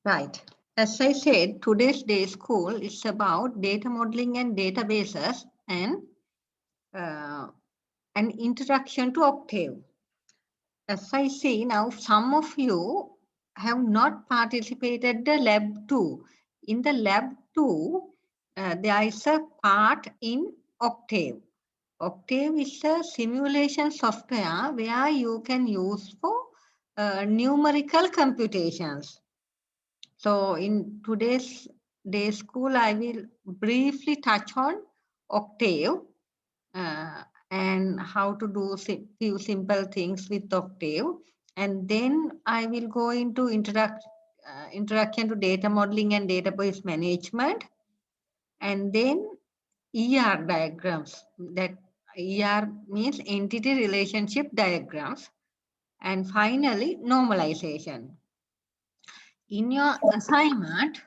Right. As I said, today's day school is about data modeling and databases uh, and introduction to Octave. As I see now, some of you have not participated the lab 2. In the lab 2, there is a part in Octave. Octave is a simulation software where you can use for numerical computations. So in today's day school, I will briefly touch on Octave uh, and how to do few simple things with Octave. And then I will go into introduction to data modeling and database management. And then ER diagrams. That ER means entity relationship diagrams. And finally, normalization. In your assignment,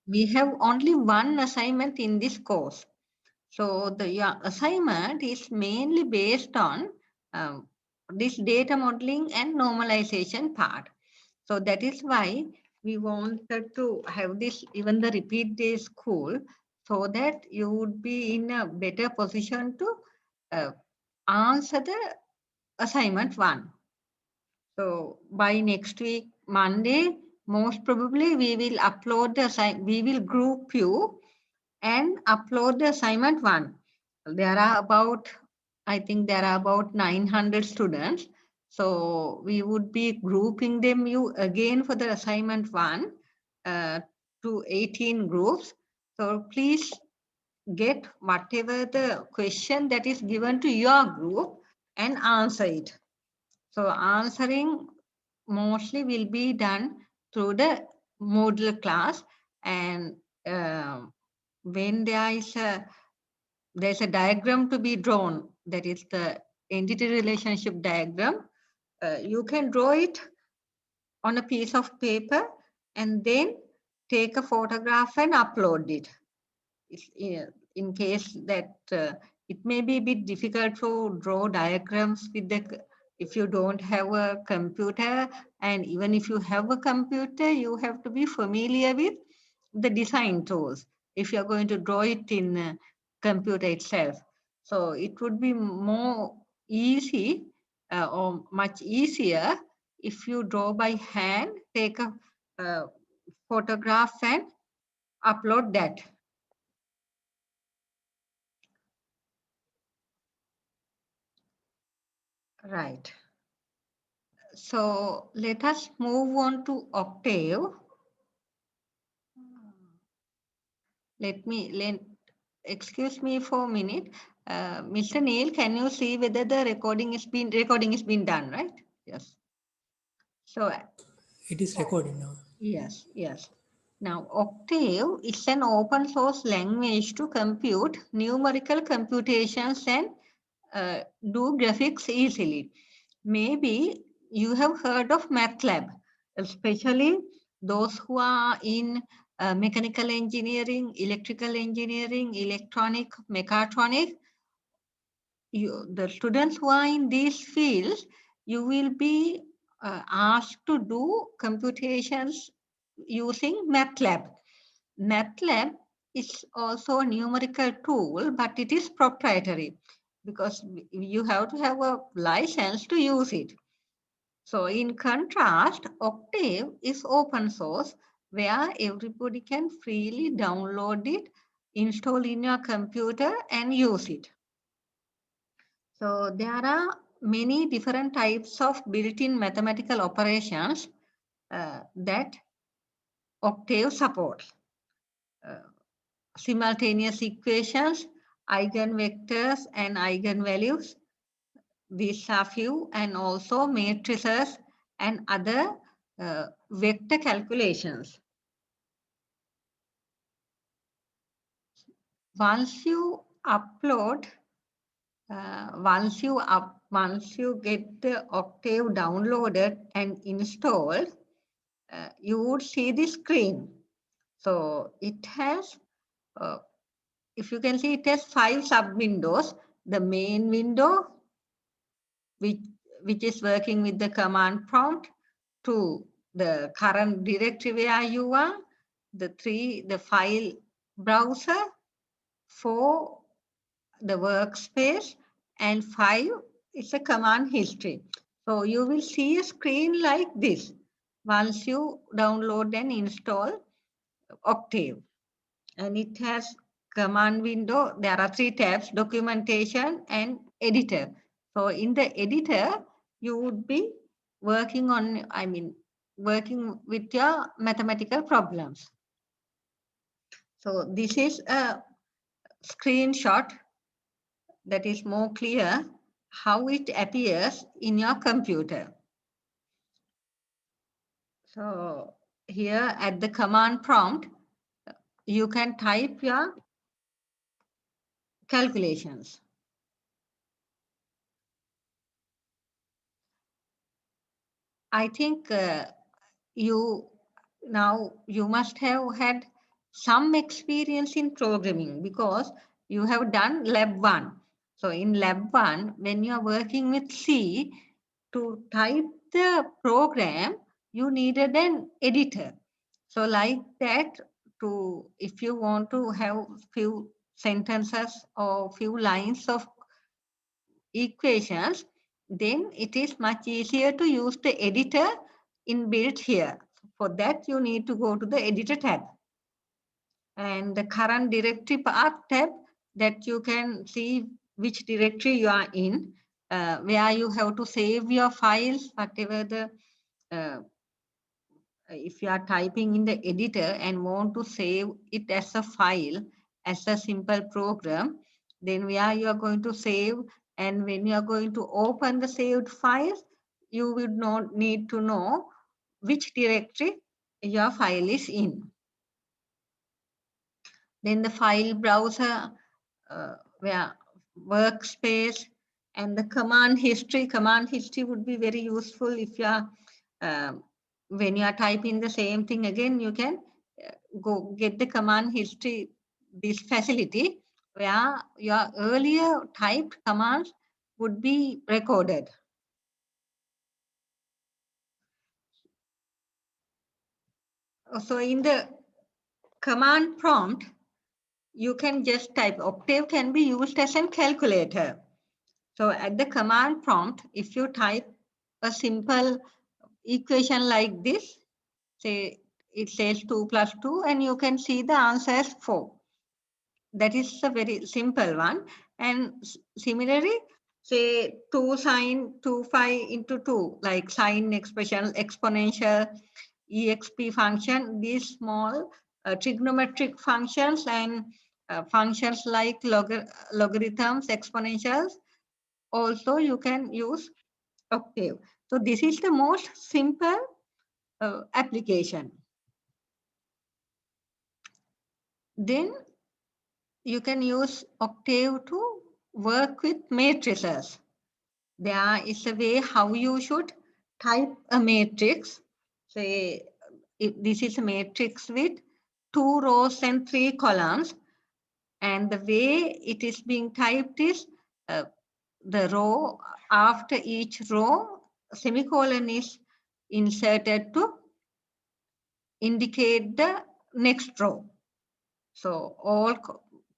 we have only one assignment in this course. So your assignment is mainly based on this data modeling and normalization part. So that is why we wanted to have this, even the repeat day school, so that you would be in a better position to uh, answer the assignment one. So by next week, Monday, most probably we will upload the we will group you and upload the assignment one. There are about, I think there are about 900 students. So we would be grouping them you again for the assignment one uh, to 18 groups. So please get whatever the question that is given to your group and answer it. So answering mostly will be done through the Moodle class, and when there's a diagram to be drawn, that is the entity relationship diagram, you can draw it on a piece of paper and then take a photograph and upload it. In case that it may be a bit difficult to draw diagrams with if you don't have a computer, and even if you have a computer, you have to be familiar with the design tools if you're going to draw it in computer itself. So it would be more easy or much easier if you draw by hand, take a photograph and upload that. Right. So let us move on to Octave. Excuse me for a minute. Mr. Neil, can you see whether the recording is been done, right? Yes. So it is recording now. yes. Now, Octave is an open source language to compute numerical computations and do graphics easily. Maybe you have heard of MATLAB, especially those who are in mechanical engineering, electrical engineering, electronic, mechatronic. The students who are in these fields, you will be asked to do computations using MATLAB. MATLAB is also a numerical tool, but it is proprietary because you have to have a license to use it. So in contrast, Octave is open source where everybody can freely download it, install in your computer and use it. So there are many different types of built-in mathematical operations that Octave supports. Simultaneous equations, eigenvectors and eigenvalues, these are few, and also matrices and other vector calculations. Once you upload, once you get the Octave downloaded and installed, you would see the screen. So it has, if you can see, it has 5 sub windows. The main window, which is working with the command prompt. 2, the current directory where you are, the file browser, 4, the workspace, and 5 is a command history. So you will see a screen like this once you download and install Octave. And it has command window. There are 3 tabs: documentation and editor. So in the editor, you would be working on, working with your mathematical problems. So this is a screenshot that is more clear how it appears in your computer. So here at the command prompt, you can type your calculations. I think you must have had some experience in programming because you have done lab 1. So in lab 1, when you are working with C, to type the program, you needed an editor. So like that, if you want to have few sentences or few lines of equations, then it is much easier to use the editor inbuilt here. For that, you need to go to the editor tab. And the current directory path tab, that you can see which directory you are in, where you have to save your files, whatever the, if you are typing in the editor and want to save it as a file, as a simple program, then where you are going to save, and when you are going to open the saved files, you would not need to know which directory your file is in. Then the file browser, where workspace, and the command history. Command history would be very useful if you are, when you are typing the same thing again, you can go get the command history, this facility where your earlier typed commands would be recorded. So in the command prompt, you can just type. Octave can be used as a calculator. So at the command prompt, if you type a simple equation like this, say it says 2 plus 2, and you can see the answer as 4. That is a very simple one. And similarly, say 2 sine 2 phi into 2, like sine expression, exponential, exp function, these small trigonometric functions, and functions like logarithms, exponentials, also you can use Octave. So this is the most simple application. Then you can use Octave to work with matrices. There is a way how you should type a matrix. Say, if this is a matrix with 2 rows and 3 columns, and the way it is being typed is the row, after each row, semicolon is inserted to indicate the next row. So all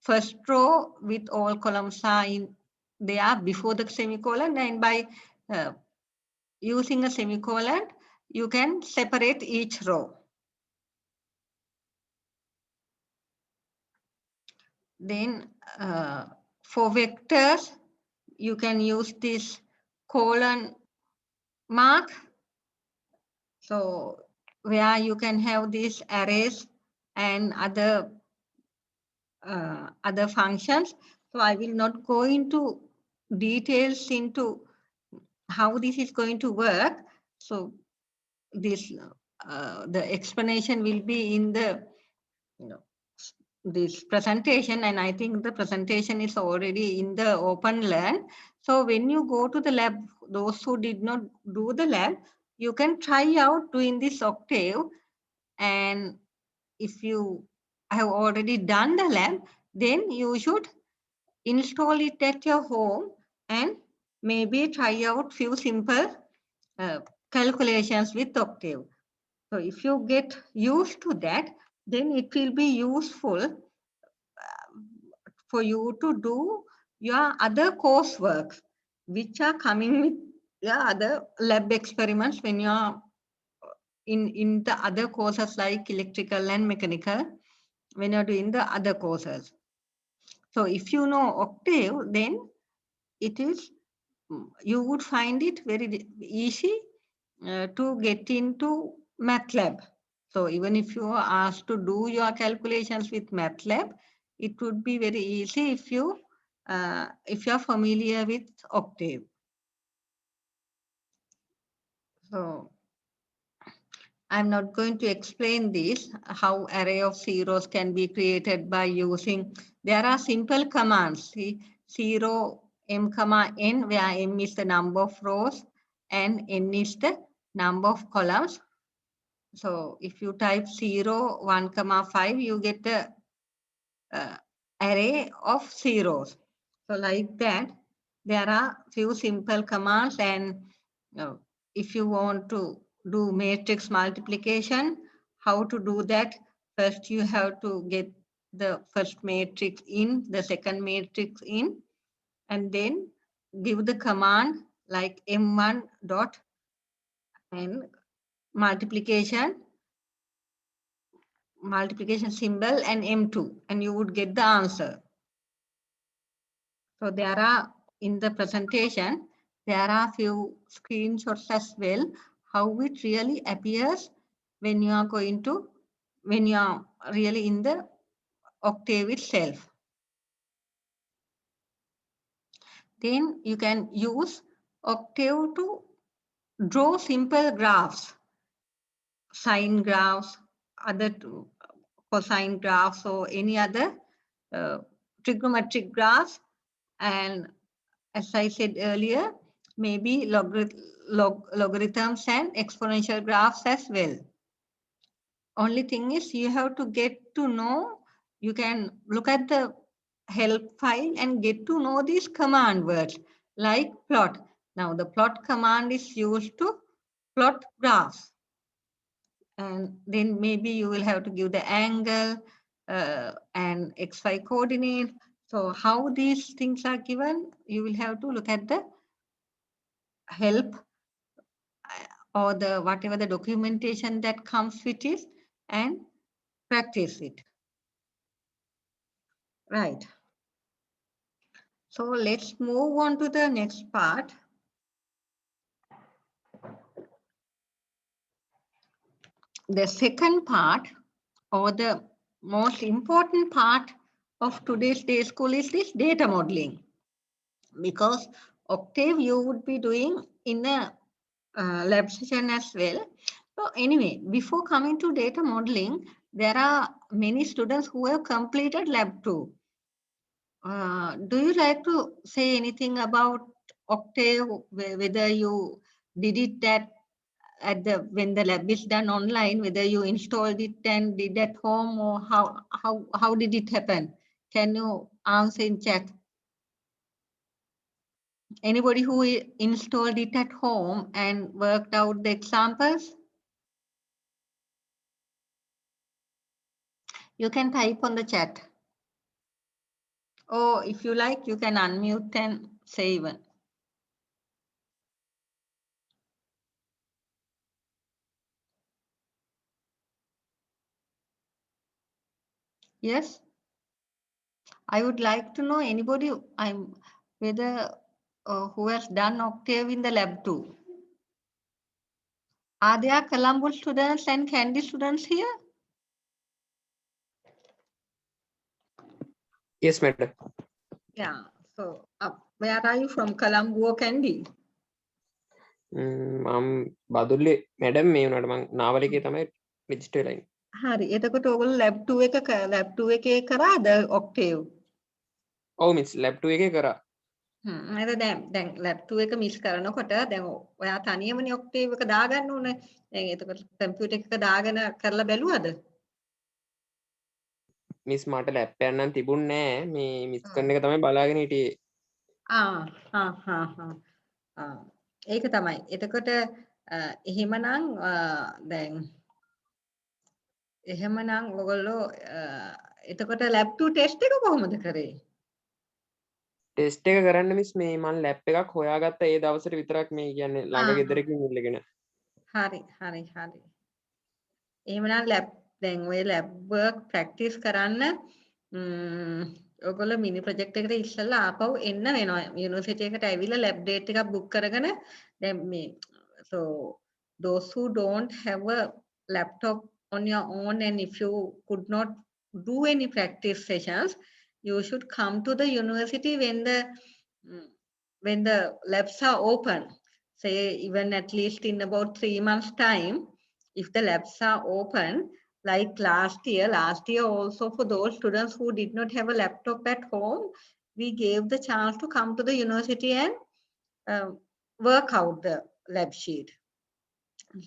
first row with all columns are in, they are before the semicolon, and by using a semicolon, you can separate each row. Then for vectors, you can use this colon mark. So where you can have these arrays and other functions. So I will not go into details into how this is going to work. So this the explanation will be in the this presentation, and I think the presentation is already in the OpenLearn. So when you go to the lab, those who did not do the lab, you can try out doing this Octave, and if you have already done the lab, then you should install it at your home and maybe try out few simple calculations with Octave. So if you get used to that, then it will be useful for you to do your other coursework, which are coming with your other lab experiments when you are in the other courses like electrical and mechanical, when you're doing the other courses. So if you know Octave, then it is, you would find it very easy to get into MATLAB. So even if you are asked to do your calculations with MATLAB, it would be very easy if you are familiar with Octave. So I'm not going to explain this, how array of zeros can be created by using, there are simple commands. See, 0, m comma n, where m is the number of rows and n is the number of columns. So if you type 0, 1, comma 5, you get the array of zeros. So like that, there are few simple commands, and if you want to do matrix multiplication, how to do that? First, you have to get the first matrix in, the second matrix in, and then give the command like m1 dot and multiplication symbol and m2, and you would get the answer. So there are, in the presentation, there are few screenshots as well, how it really appears when you are really in the Octave itself. Then you can use Octave to draw simple graphs, sine graphs, other cosine graphs, or any other trigonometric graphs, and as I said earlier, maybe logarithms and exponential graphs as well. Only thing is you have to get to know, you can look at the help file and get to know these command words like plot. Now the plot command is used to plot graphs. And then maybe you will have to give the angle and XY coordinate. So how these things are given, you will have to look at the help or the whatever the documentation that comes with it and practice it. Right. So let's move on to the next part. The second part, or the most important part of today's day school, is this data modeling. Because Octave you would be doing in a lab session as well. So anyway, before coming to data modeling, there are many students who have completed lab 2. Do you like to say anything about Octave, whether you did it at the when the lab is done online, whether you installed it and did at home, or how did it happen? Can you answer in chat? Anybody who installed it at home and worked out the examples? You can type on the chat. Or if you like, you can unmute and say even. Yes? I would like to know anybody whether who has done Octave in the lab 2. Are there Colombo students and Candy students here? Yes, madam. Yeah. So where are you from, Colombo or Candy? බදුල්ලේ madam මේ වුණාට මං නාවල එකේ තමයි register වෙලා ඉන්නේ. හරි. එතකොට ඔයගොල්ලෝ lab 2 එකේ කරාද Octave? ඔව් මිස් ලැබ් 2 එකේ කරා. නේද දැන් lab 2 එක මිස් කරනකොට දැන් ඔයා තනියමනේ Octave එක දාගන්න ඕනේ. දැන් එතකොට කම්පියුටර් එක දාගෙන කරලා බැලුවද? මිස් මට ලැප් එකක් නම් තිබුණේ නෑ. මේ මිස් කරන එක තමයි බලාගෙන හිටියේ. ඒක තමයි. එතකොට එහෙමනම් දැන් එහෙමනම් ඔයගොල්ලෝ එතකොට lab 2 test එක කොහොමද කරේ? ටෙස්ට් එක කරන්න මිස් මේ මම ලැප් එකක් හොයාගත්ත ඒ දවසට විතරක් මේ කියන්නේ ළඟ ගෙදරකින් ඉල්ලගෙන. හරි. එහෙමනම් lab දැන් ඔය lab work practice කරන්න ඔයගොල්ලෝ mini project එකට ඉස්සෙල්ලා ආපහු එන්න වෙනවා. යුනිවර්සිටි එකට ඇවිල්ලා lab date එකක් book කරගෙන දැන් මේ so those who don't have a laptop on your own and if you could not do any practice sessions, you should come to the university when the labs are open. Say even at least in about 3 months time, if the labs are open, like last year also for those students who did not have a laptop at home, we gave the chance to come to the university and work out the lab sheet.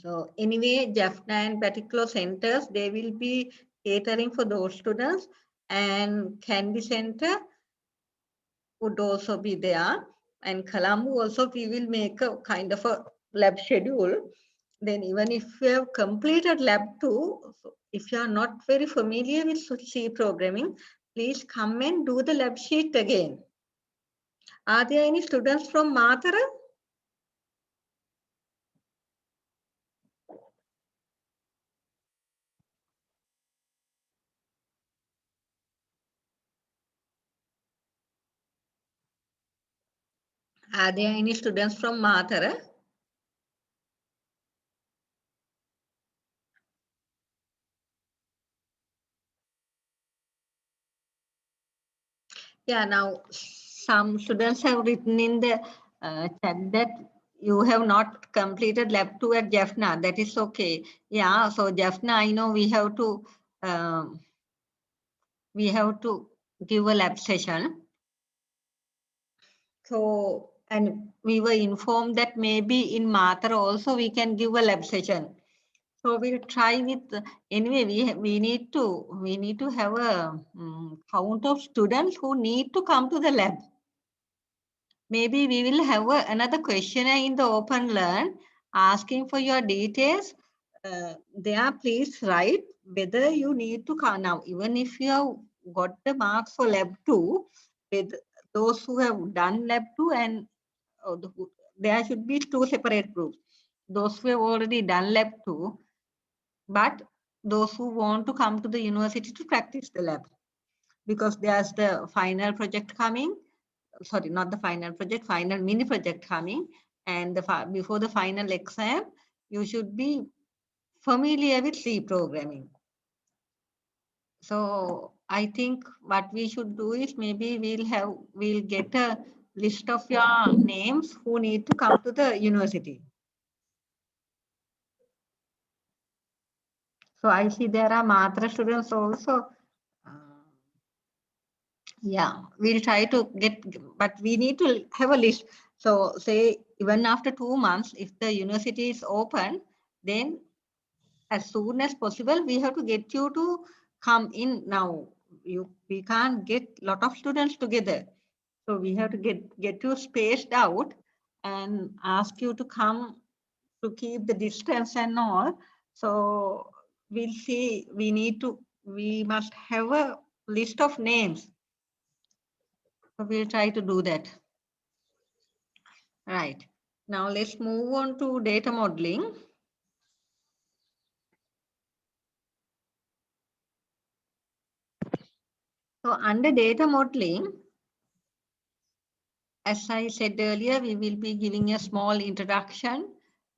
So anyway, Jaffna and particular centers, they will be catering for those students, and Candy Center would also be there, and Colombo also we will make a kind of a lab schedule. Then even if you have completed lab 2, if you are not very familiar with C programming, please come and do the lab sheet again. Are there any students from Matara? Are there any students from Matara? Yeah, now some students have written in the chat that you have not completed lab 2 at Jaffna. That is okay. Yeah, so Jaffna, I know we have to give a lab session. So, and we were informed that maybe in Matara also we can give a lab session. So we'll try with, anyway, we need to have a count of students who need to come to the lab. Maybe we will have another questionnaire in the Open Learn asking for your details. There, please write whether you need to come now. Even if you have got the marks for lab 2, with those who have done lab 2 and there should be 2 separate groups. Those who have already done lab 2, but those who want to come to the university to practice the lab, because there's the final project coming. Sorry, not the final project, final mini project coming, and before the final exam, you should be familiar with C programming. So I think what we should do is maybe we'll get a list of your names who need to come to the university. So I see there are Matra students also. Yeah, we'll try to get, but we need to have a list. So say even after 2 months, if the university is open, then as soon as possible, we have to get you to come in now. We can't get lot of students together. So we have to get you spaced out and ask you to come to keep the distance and all. So we'll see, we must have a list of names. So we'll try to do that. Right. Now let's move on to data modeling. So under data modeling, as I said earlier, we will be giving a small introduction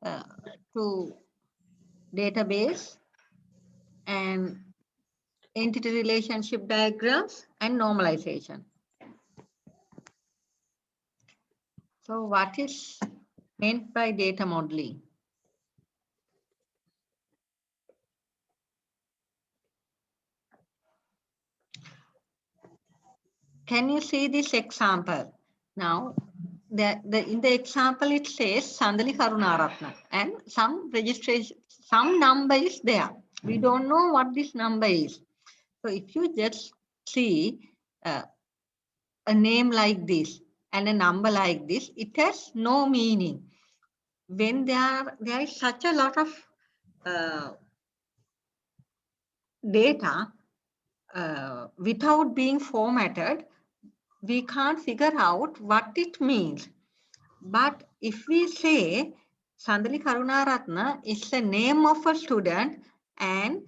to database and entity relationship diagrams and normalization. So what is meant by data modeling? Can you see this example? Now, in the example, it says Sandali Karunaratna and some registration, some number is there. We don't know what this number is. So if you just see a name like this and a number like this, it has no meaning. When there is such a lot of data without being formatted, we can't figure out what it means. But if we say Sandali Karunaratna is the name of a student and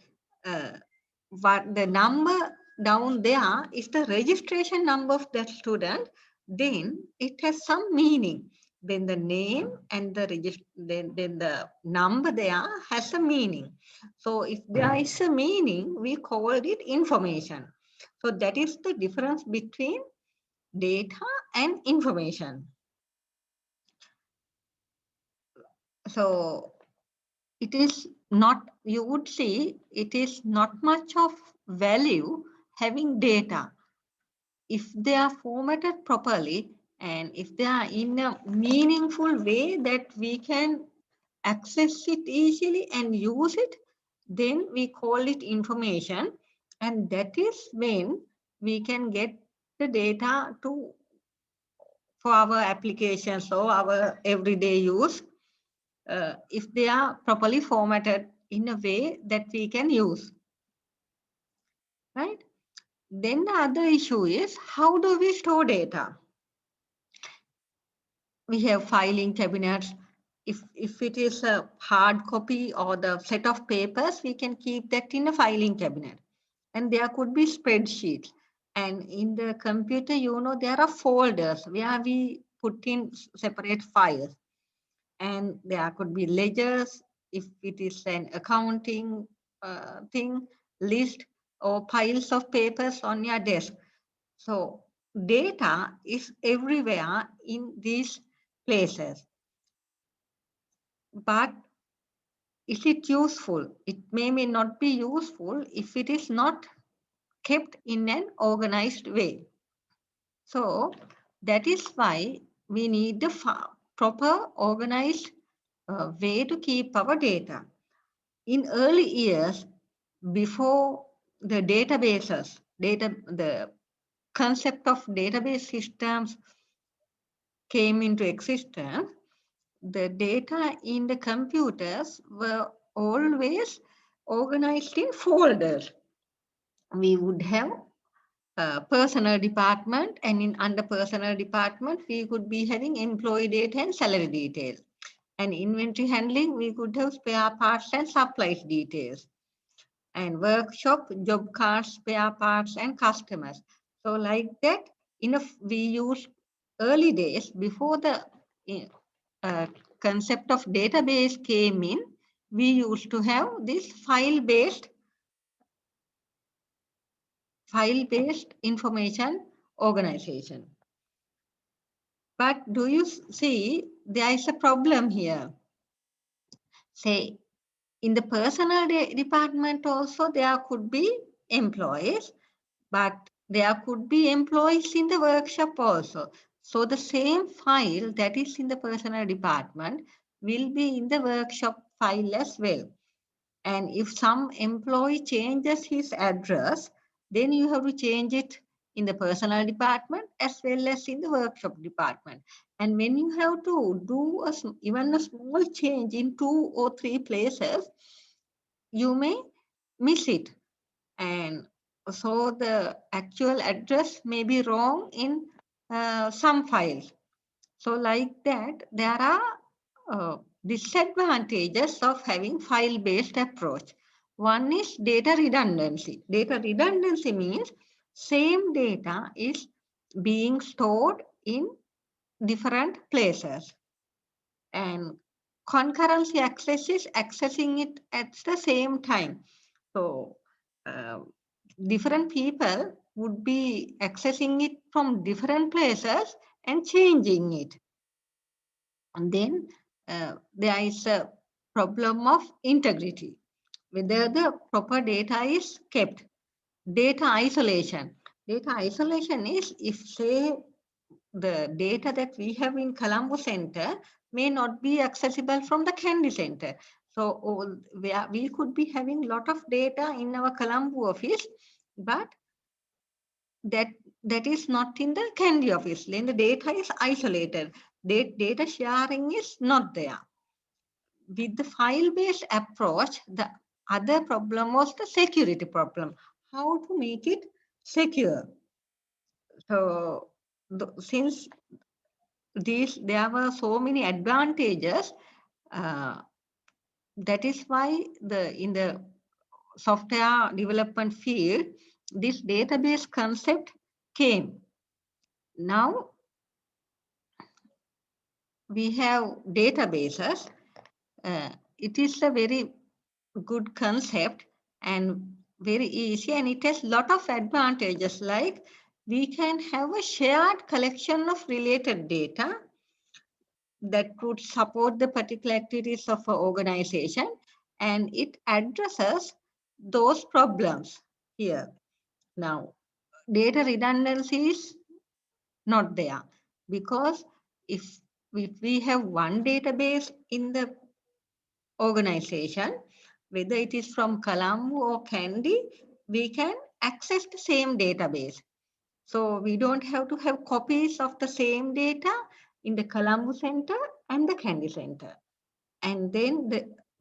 what the number down there is the registration number of that student, then it has some meaning. Then the name and the then the number there has a meaning. So if there is a meaning, we call it information. So that is the difference between data and information. So it is not, you would see, it is not much of value having data. If they are formatted properly and if they are in a meaningful way that we can access it easily and use it, then we call it information. And that is when we can get the data for our applications or our everyday use. If they are properly formatted in a way that we can use, right? Then the other issue is, how do we store data? We have filing cabinets. If it is a hard copy or the set of papers, we can keep that in a filing cabinet. And there could be spreadsheets. And in the computer, there are folders where we put in separate files. And there could be ledgers if it is an accounting thing, list, or piles of papers on your desk. So data is everywhere in these places. But is it useful? It may not be useful if it is not kept in an organized way. So that is why we need the proper organized way to keep our data. In early years, before the databases, the concept of database systems came into existence, the data in the computers were always organized in folders. We would have a personal department, and under personal department, we could be having employee data and salary details. And inventory handling, we could have spare parts and supplies details. And workshop, job cards, spare parts, and customers. So like that, we use early days before the concept of database came in, we used to have this file-based information organization. But do you see there is a problem here? Say, in the personal department also there could be employees, but there could be employees in the workshop also. So the same file that is in the personal department will be in the workshop file as well. And if some employee changes his address, then you have to change it in the personal department as well as in the workshop department. And when you have to do even a small change in 2 or 3 places, you may miss it. And so the actual address may be wrong in some files. So like that, there are disadvantages of having file-based approach. One is data redundancy. Data redundancy means same data is being stored in different places. And concurrency access is accessing it at the same time. So different people would be accessing it from different places and changing it. And then there is a problem of integrity, whether the proper data is kept. Data isolation. Data isolation is if, say, the data that we have in Colombo Center may not be accessible from the Kandy Center. So we could be having a lot of data in our Colombo office, but that is not in the Kandy office. Then the data is isolated. Data sharing is not there. With the file-based approach, the other problem was the security problem. How to make it secure? So since there were so many advantages, that is why in the software development field, this database concept came. Now we have databases. It is a very good concept and very easy, and it has a lot of advantages, like we can have a shared collection of related data that could support the particular activities of an organization, and it addresses those problems here. Now, data redundancy is not there, because if we have one database in the organization, whether it is from Colombo or Kandy, we can access the same database. So we don't have to have copies of the same data in the Colombo Center and the Kandy Center. And then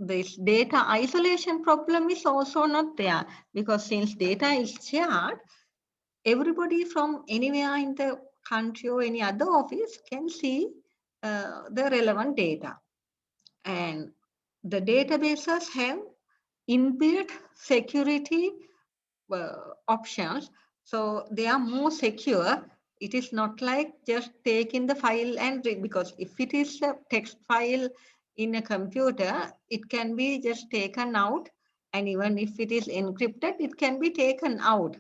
this data isolation problem is also not there, because since data is shared, everybody from anywhere in the country or any other office can see the relevant data. And the databases have inbuilt security options, so they are more secure. It is not like just taking the file and read, because if it is a text file in a computer, it can be just taken out, and even if it is encrypted, it can be taken out.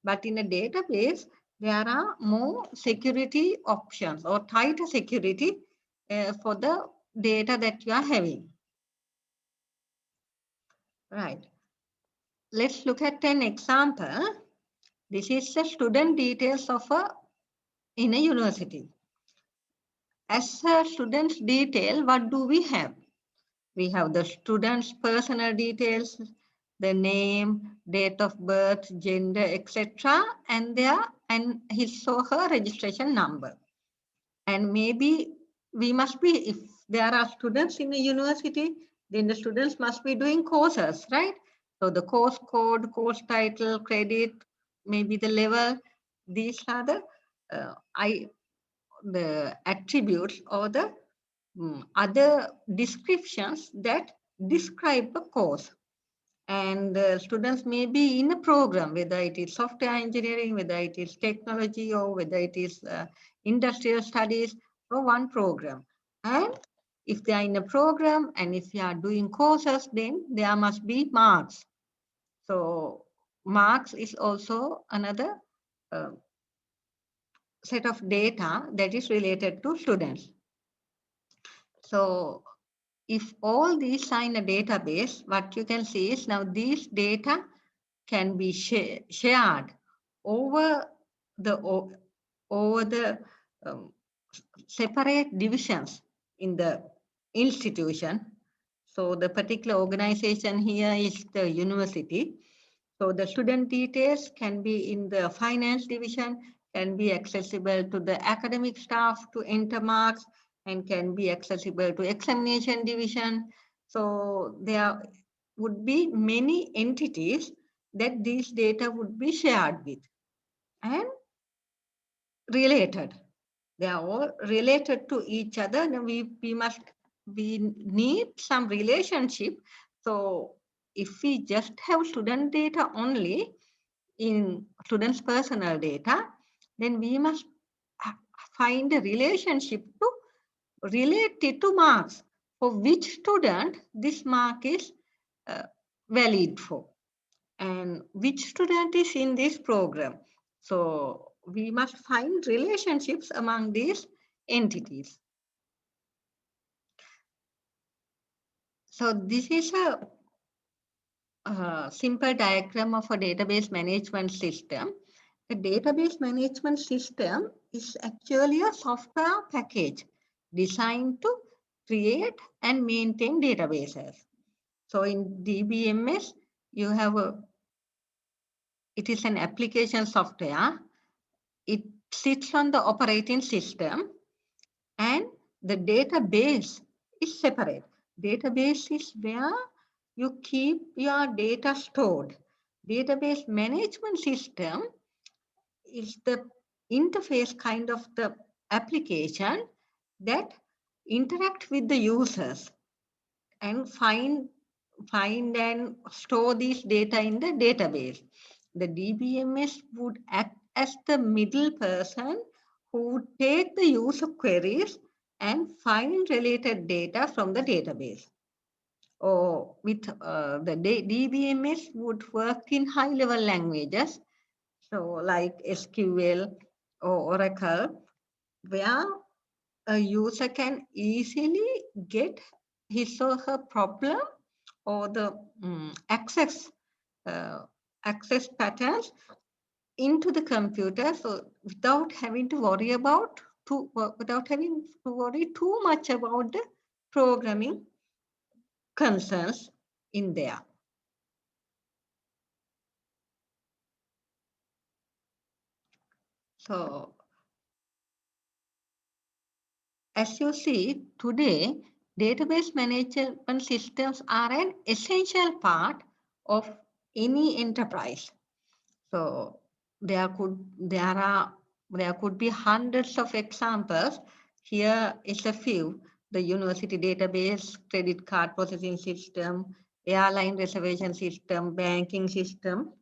But in a database, there are more security options or tighter security for the data that you are having. Right. Let's look at an example. This is the student details of in a university. As a student's detail, what do we have? We have the student's personal details, the name, date of birth, gender, etc., and his or her registration number. And maybe we must be, if there are students in a university, then the students must be doing courses, right? So the course code, course title, credit, maybe the level, these are the attributes or the other descriptions that describe the course. And students may be in a program, whether it is software engineering, whether it is technology, or whether it is industrial studies, or one program. And if they are in a program and if you are doing courses, then there must be marks. So marks is also another set of data that is related to students. So if all these are in a database, what you can see is now these data can be shared over the separate divisions in the institution. So the particular organization here is the university. So the student details can be in the finance division, can be accessible to the academic staff to enter marks, and can be accessible to examination division. So there would be many entities that these data would be shared with and related. They are all related to each other, and we need some relationship. So if we just have student data only in students' personal data, then we must find a relationship to relate it to marks. For which student this mark is valid for, and which student is in this program. So we must find relationships among these entities. So this is a simple diagram of a database management system. A database management system is actually a software package designed to create and maintain databases. So in DBMS, you have it is an application software. It sits on the operating system, and the database is separate. Database is where you keep your data stored. Database management system is the interface kind of the application that interact with the users and find and store these data in the database. The DBMS would act as the middle person who would take the user queries and find related data from the database. Or with the DBMS would work in high-level languages, so like SQL or Oracle, where a user can easily get his or her problem or the access patterns into the computer, so without having to worry too much about the programming concerns in there. So as you see today, database management systems are an essential part of any enterprise. So there could be hundreds of examples. Here is a few: the university database, credit card processing system, airline reservation system, banking system.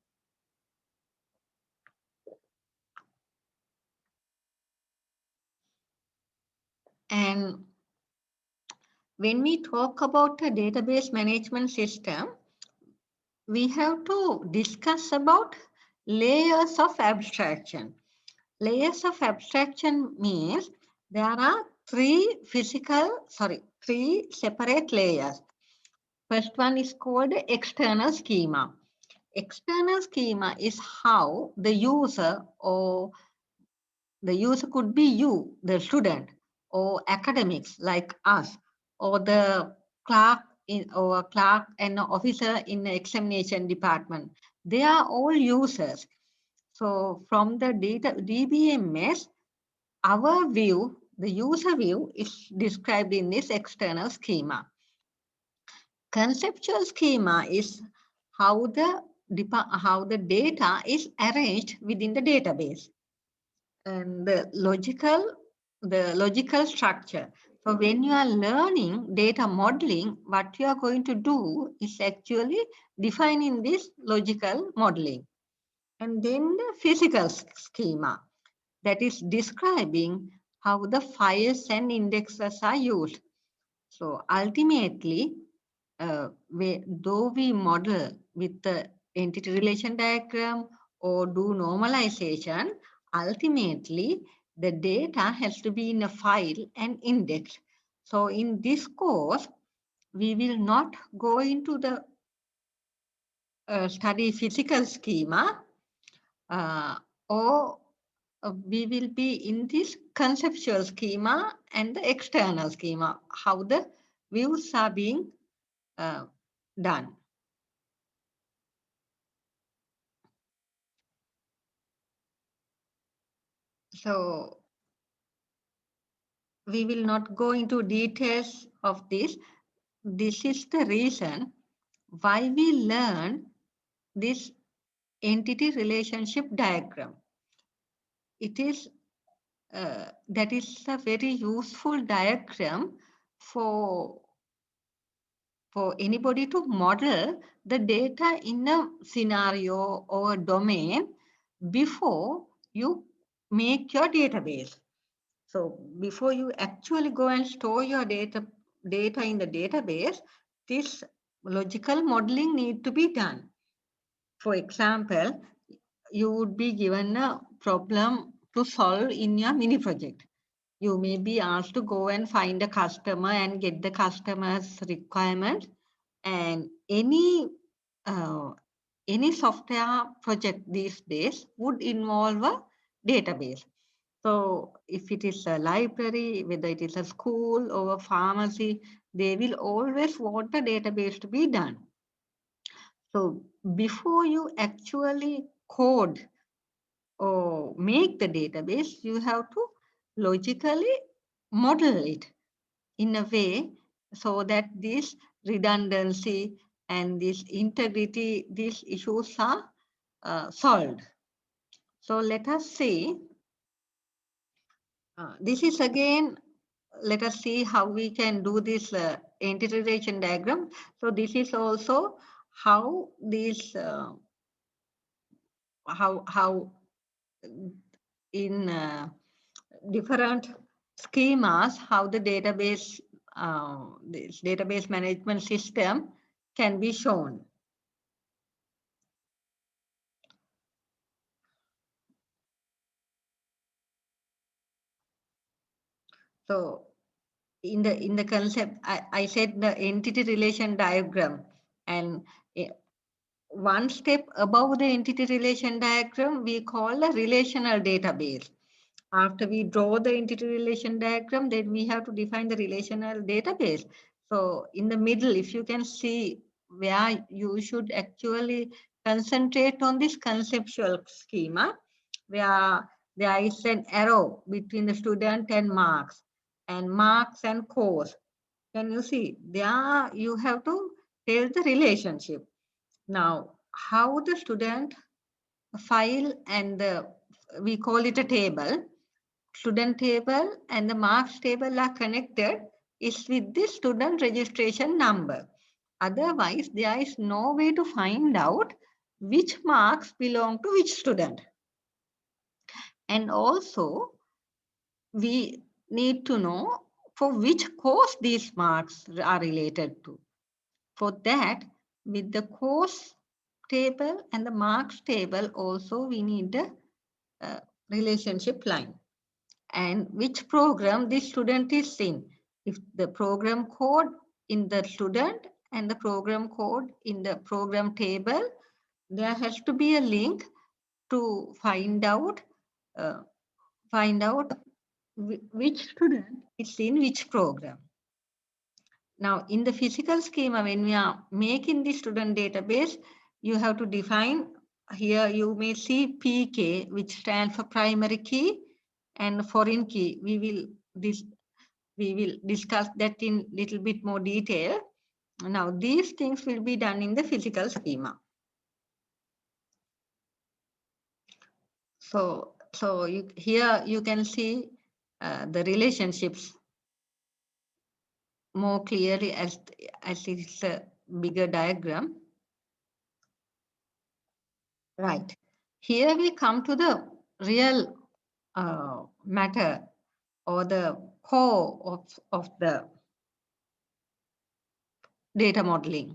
And when we talk about a database management system, we have to discuss about layers of abstraction. Layers of abstraction means there are three separate layers. First one is called external schema. External schema is how the user, or the user could be you, the student, or academics like us, or the clerk and officer in the examination department. They are all users. So from the DBMS, our view, the user view, is described in this external schema. Conceptual schema is how the data is arranged within the database. And the logical structure. So when you are learning data modeling, what you are going to do is actually defining this logical modeling. And then the physical schema, that is describing how the files and indexes are used. So ultimately, though we model with the entity relation diagram or do normalization, ultimately the data has to be in a file and indexed. So in this course, we will not go into the study physical schema, or we will be in this conceptual schema and the external schema, how the views are being done. So we will not go into details of this. This is the reason why we learn this entity relationship diagram. It is that is a very useful diagram for anybody to model the data in a scenario or a domain before you make your database. So before you actually go and store your data in the database, this logical modeling need to be done. For example, you would be given a problem to solve in your mini project. You may be asked to go and find a customer and get the customer's requirement, and any software project these days would involve a database. So if it is a library, whether it is a school or a pharmacy, they will always want a database to be done. So before you actually code or make the database, you have to logically model it in a way so that this redundancy, and this integrity, these issues are solved. So let us see. This is again, let us see how we can do this entity relation diagram. So this is also how this, how in different schemas, how the database, this database management system can be shown. So in the concept, I said the entity relation diagram, and one step above the entity relation diagram, we call a relational database. After we draw the entity relation diagram, then we have to define the relational database. So in the middle, if you can see where you should actually concentrate on this conceptual schema, where there is an arrow between the student and marks and course. Can you see? There you have to tell the relationship. Now, how the student file and we call it a table, student table and the marks table are connected is with the student registration number. Otherwise, there is no way to find out which marks belong to which student. And also, we need to know for which course these marks are related to. For that, with the course table and the marks table, also we need the relationship line and which program the student is in. If the program code in the student and the program code in the program table, there has to be a link to find out which student is in which program. Now, in the physical schema, when we are making the student database, you have to define, here you may see PK, which stands for primary key, and foreign key. We will discuss that in little bit more detail. Now, these things will be done in the physical schema. So here you can see the relationships more clearly as it's a bigger diagram. Right. Here we come to the real matter or the core of the data modeling.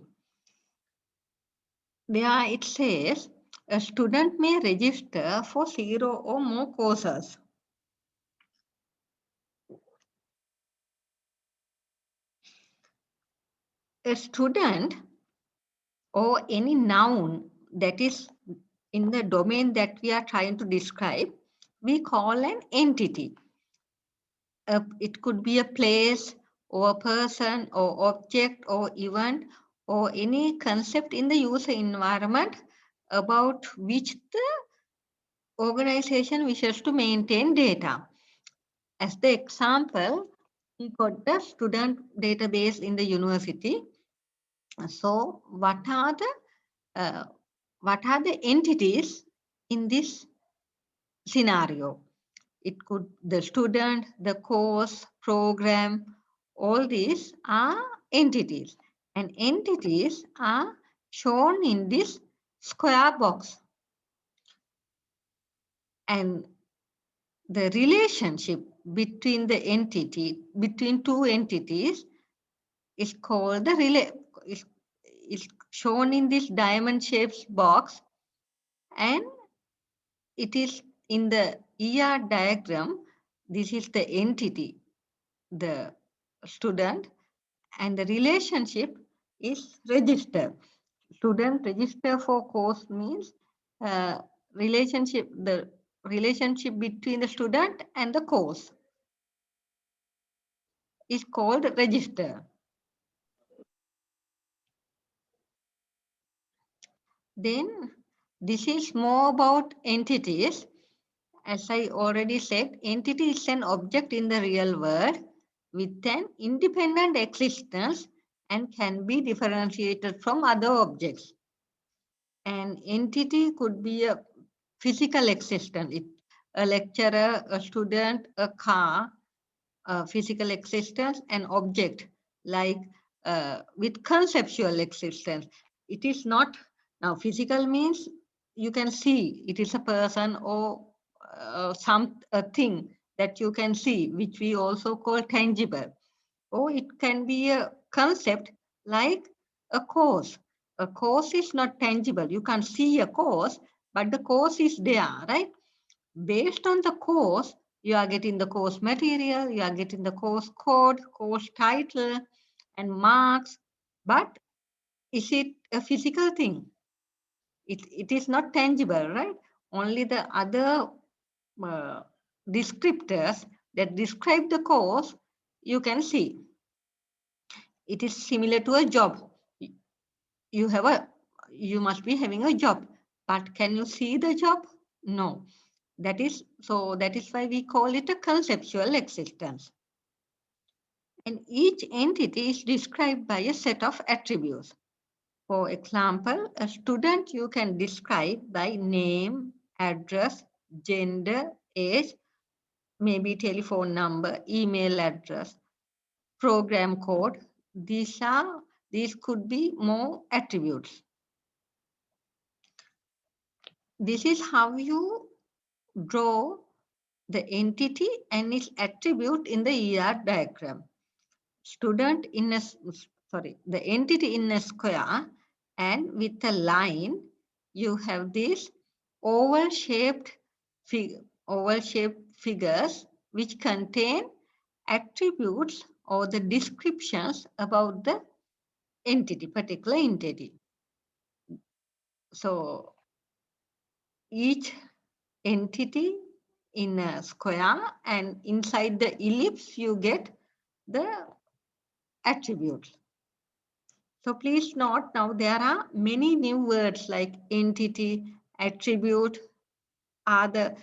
There it says a student may register for 0 or more courses. A student or any noun that is in the domain that we are trying to describe, we call an entity. It could be a place or a person or object or event or any concept in the user environment about which the organization wishes to maintain data. As the example, we got the student database in the university. So what are the entities in this scenario? It could the student, the course, program, all these are entities. And entities are shown in this square box. And the relationship between between two entities is called the is shown in this diamond shaped box, and it is in the ER diagram. This is the entity, the student, and the relationship is register. Student register for course means the relationship between the student and the course is called register. Then this is more about entities. As I already said, entity is an object in the real world with an independent existence and can be differentiated from other objects. An entity could be a physical existence, a lecturer, a student, a car, a physical existence, an object, like with conceptual existence. It is not, now physical means you can see, it is a person or some a thing that you can see, which we also call tangible. Or it can be a concept like a cause. A cause is not tangible. You can't see a cause, but the cause is there, right? Based on the course, you are getting the course material, you are getting the course code, course title, and marks. But is it a physical thing? It is not tangible, right? Only the other uh, descriptors that describe the course you can see. It is similar to a job. You must be having a job, but can you see the job? No. That is why we call it a conceptual existence. And each entity is described by a set of attributes. For example, a student you can describe by name, address, gender, age, maybe telephone number, email address, program code. These could be more attributes. This is how you draw the entity and its attribute in the ER diagram. Student in a, the entity in a square, and with a line, you have these oval-shaped figures which contain attributes or the descriptions about the entity, particular entity. So each entity in a square, and inside the ellipse you get the attributes. So please note, now there are many new words like entity, attribute are the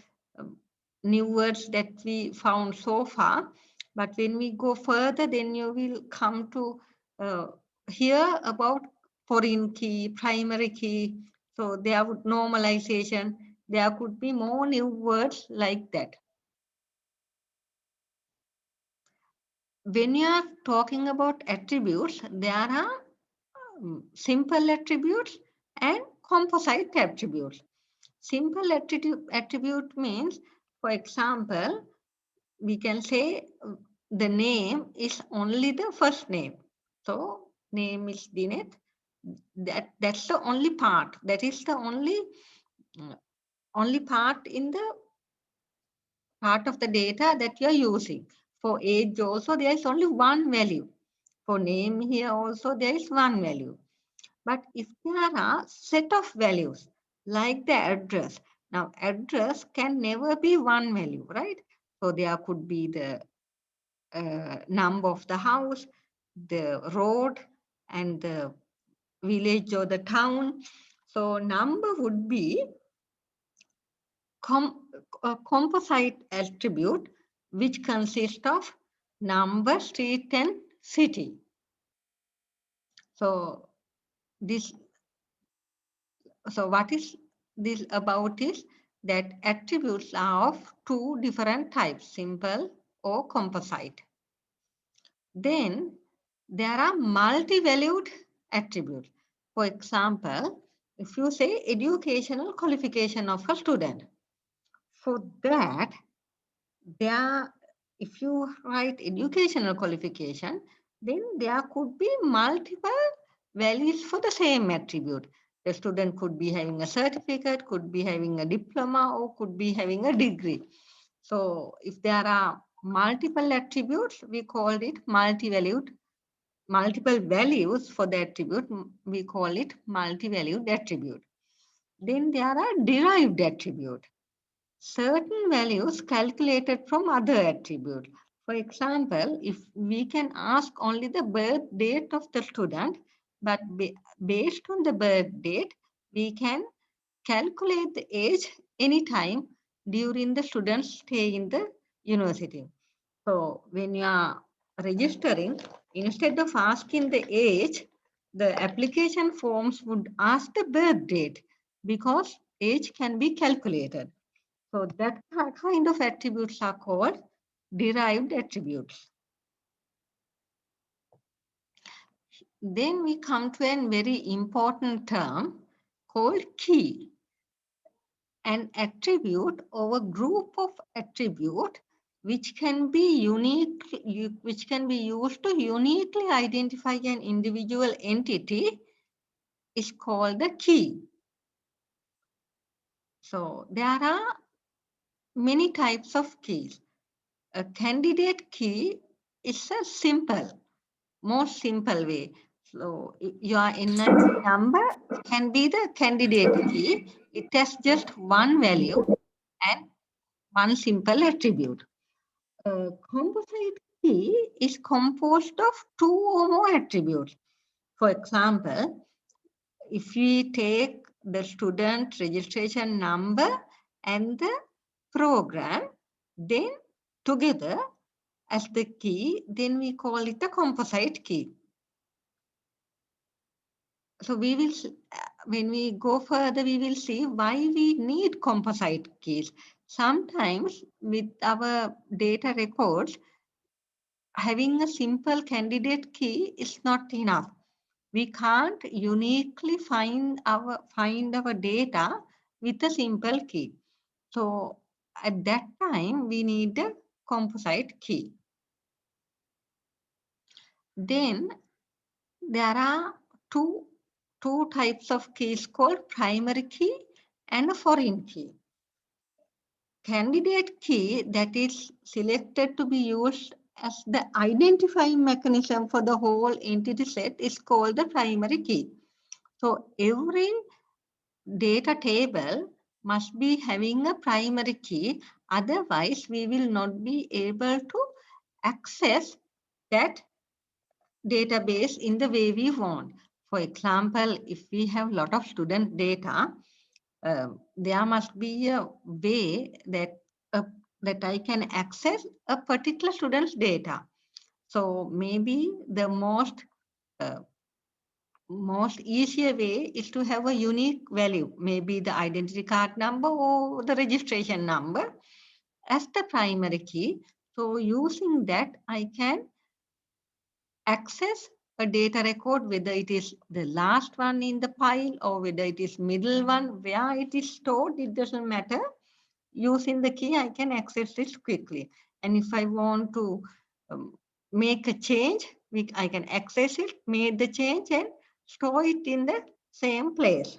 new words that we found so far. But when we go further, then you will come to hear about foreign key, primary key. So there would normalization. There could be more new words like that. When you are talking about attributes, there are simple attributes and composite attributes. Simple attribute means, for example, we can say the name is only the first name. So name is Dinet. That's the only part. That is the only part in the part of the data that you are using. For age also, there is only one value. For name here also, there is one value. But if there are set of values like the address, now address can never be one value, right? So there could be the number of the house, the road, and the village or the town. So number would be a composite attribute which consists of number, street, and city. So what is this about is that attributes are of two different types, simple or composite. Then there are multi-valued attributes. For example, if you say educational qualification of a student, for that, if you write educational qualification, then there could be multiple values for the same attribute. The student could be having a certificate, could be having a diploma, or could be having a degree. So if there are multiple attributes, we call it multi-valued. Multiple values for the attribute, we call it multi-valued attribute. Then there are derived attribute. Certain values calculated from other attribute. For example, if we can ask only the birth date of the student, but based on the birth date, we can calculate the age anytime during the student's stay in the university. So when you are registering instead of asking the age, the application forms would ask the birth date because age can be calculated. So that kind of attributes are called derived attributes. Then we come to a very important term called key. An attribute or a group of attribute which can be unique, which can be used to uniquely identify an individual entity is called the key. So there are many types of keys. A candidate key is a most simple way. So your NIC number can be the candidate key. It has just one value and one simple attribute. A composite key is composed of two or more attributes. For example, if we take the student registration number and the program, then together as the key, then we call it a composite key. So we will, when we go further, we will see why we need composite keys. Sometimes with our data records, having a simple candidate key is not enough. We can't uniquely find our data with a simple key. So at that time, we need a composite key. Then there are two types of keys called primary key and a foreign key. Candidate key that is selected to be used as the identifying mechanism for the whole entity set is called the primary key. So every data table must be having a primary key, otherwise we will not be able to access that database in the way we want. For example, if we have a lot of student data, there must be a way that that I can access a particular student's data. So maybe the most easier way is to have a unique value, maybe the identity card number or the registration number as the primary key. So using that, I can access a data record, whether it is the last one in the pile or whether it is middle one, where it is stored, it doesn't matter. Using the key, I can access this quickly. And if I want to make a change, I can access it, make the change and store it in the same place.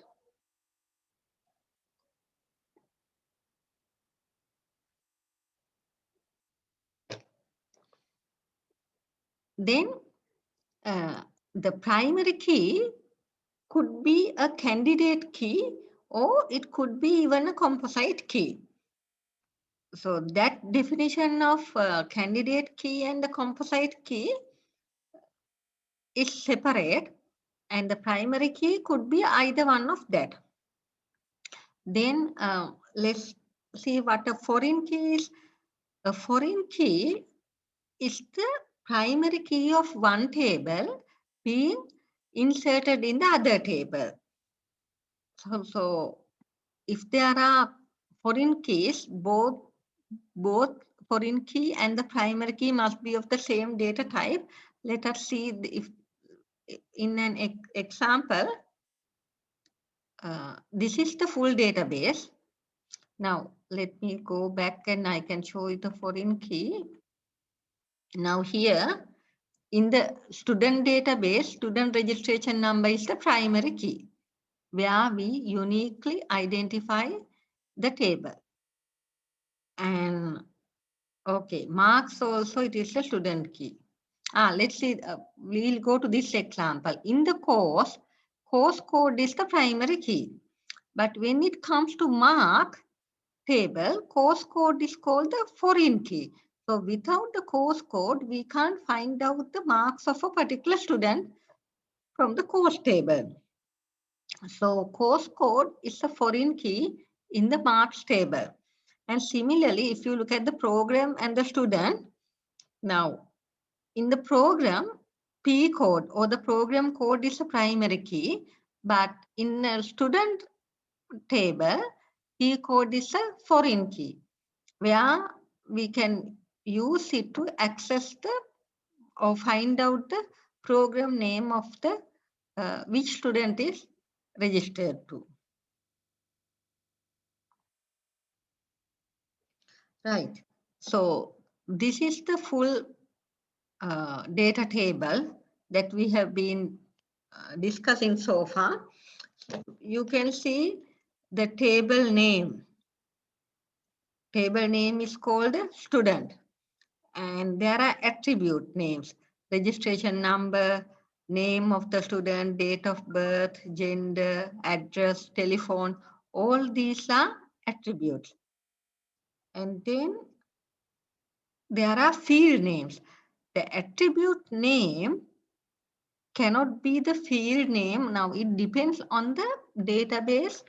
Then the primary key could be a candidate key or it could be even a composite key. So that definition of candidate key and the composite key is separate, and the primary key could be either one of that. Then let's see what a foreign key is. A foreign key is the primary key of one table being inserted in the other table. So if there are foreign keys, both foreign key and the primary key must be of the same data type. Let us see if in an example, this is the full database. Now, let me go back and I can show you the foreign key. Now here, in the student database, student registration number is the primary key, where we uniquely identify the table. And okay, marks also, it is a student key. Let's see, we'll go to this example. In the course code is the primary key. But when it comes to mark table, course code is called the foreign key. So without the course code, we can't find out the marks of a particular student from the course table. So course code is a foreign key in the marks table. And similarly, if you look at the program and the student, now in the program, P code or the program code is a primary key, but in a student table, P code is a foreign key, where we can use it to access the or find out the program name of the which student is registered to. Right. So this is the full data table that we have been discussing so far. You can see the table name. Table name is called student. And there are attribute names, registration number, name of the student, date of birth, gender, address, telephone, all these are attributes. And then there are field names. The attribute name cannot be the field name. Now it depends on the database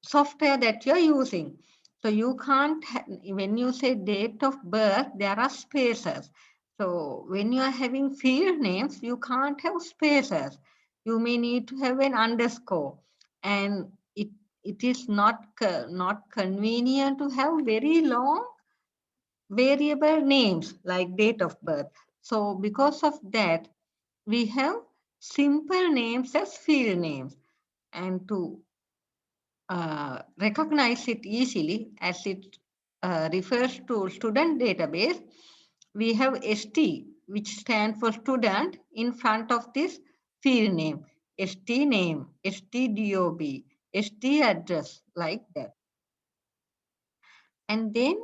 software that you're using. So you can't, when you say date of birth, there are spaces. So when you are having field names, you can't have spaces. You may need to have an underscore. And it is not convenient to have very long variable names like date of birth. So because of that, we have simple names as field names. And to recognize it easily as it refers to student database, we have ST, which stands for student, in front of this field name. ST name, ST DOB, ST address, like that. And then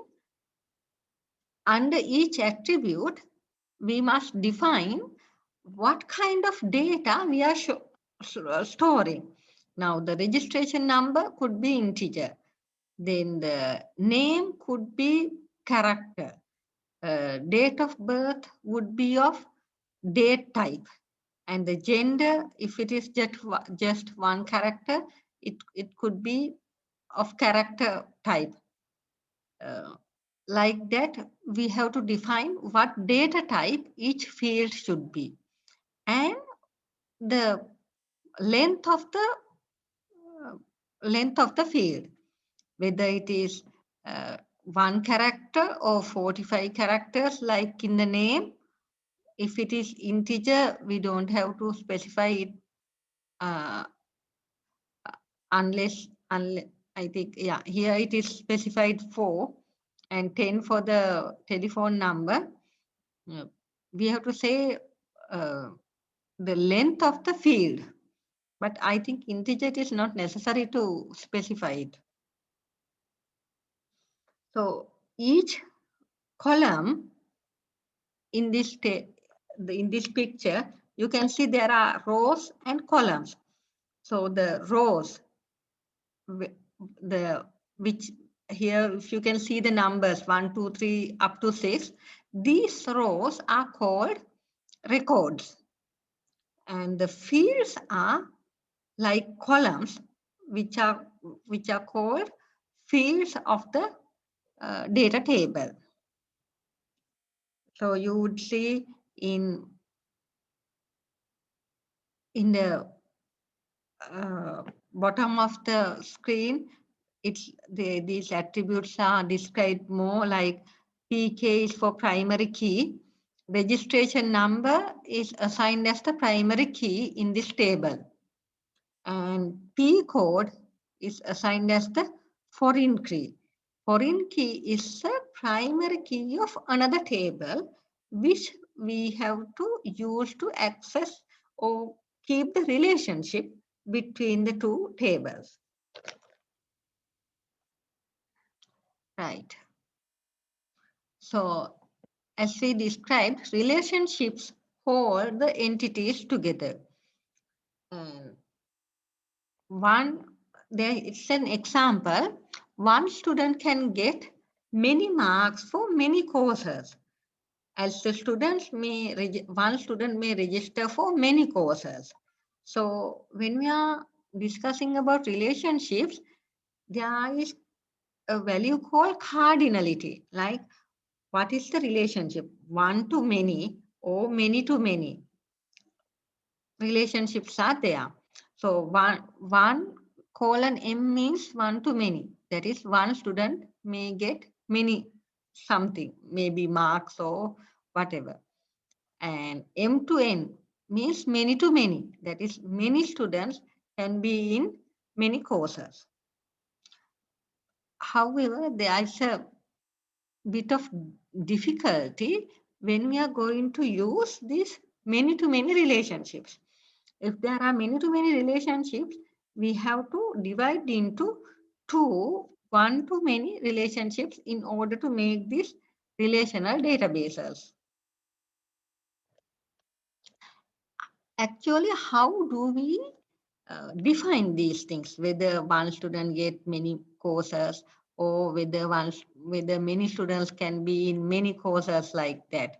under each attribute, we must define what kind of data we are storing. Now, the registration number could be integer. Then the name could be character. Date of birth would be of date type. And the gender, if it is just one character, it could be of character type. Like that, we have to define what data type each field should be. And the length of the field, whether it is one character or 45 characters like in the name. If it is integer, we don't have to specify it unless I think, yeah, here it is specified 4 and 10 for the telephone number. We have to say the length of the field, but I think integer it is not necessary to specify it. So each column in this picture, you can see there are rows and columns. So the rows, which here, if you can see the numbers 1, 2, 3 up to 6, these rows are called records. And the fields are like columns, which are called fields of the data table. So you would see in the bottom of the screen, these attributes are described more like PK is for primary key. Registration number is assigned as the primary key in this table. And P code is assigned as the foreign key. Foreign key is a primary key of another table, which we have to use to access or keep the relationship between the two tables. Right. So as we described, relationships hold the entities together. And it's an example. One student can get many marks for many courses. As the one student may register for many courses. So when we are discussing about relationships, there is a value called cardinality. Like, what is the relationship? One to many or many to many? relationships are there. So one colon M means one to many. That is, one student may get many something, maybe marks or whatever. And M to N means many to many. That is, many students can be in many courses. However, there is a bit of difficulty when we are going to use these many to many relationships. If there are many to many relationships, we have to divide into two one to many relationships in order to make these relational databases. Actually, how do we define these things, whether one student get many courses or whether many students can be in many courses like that?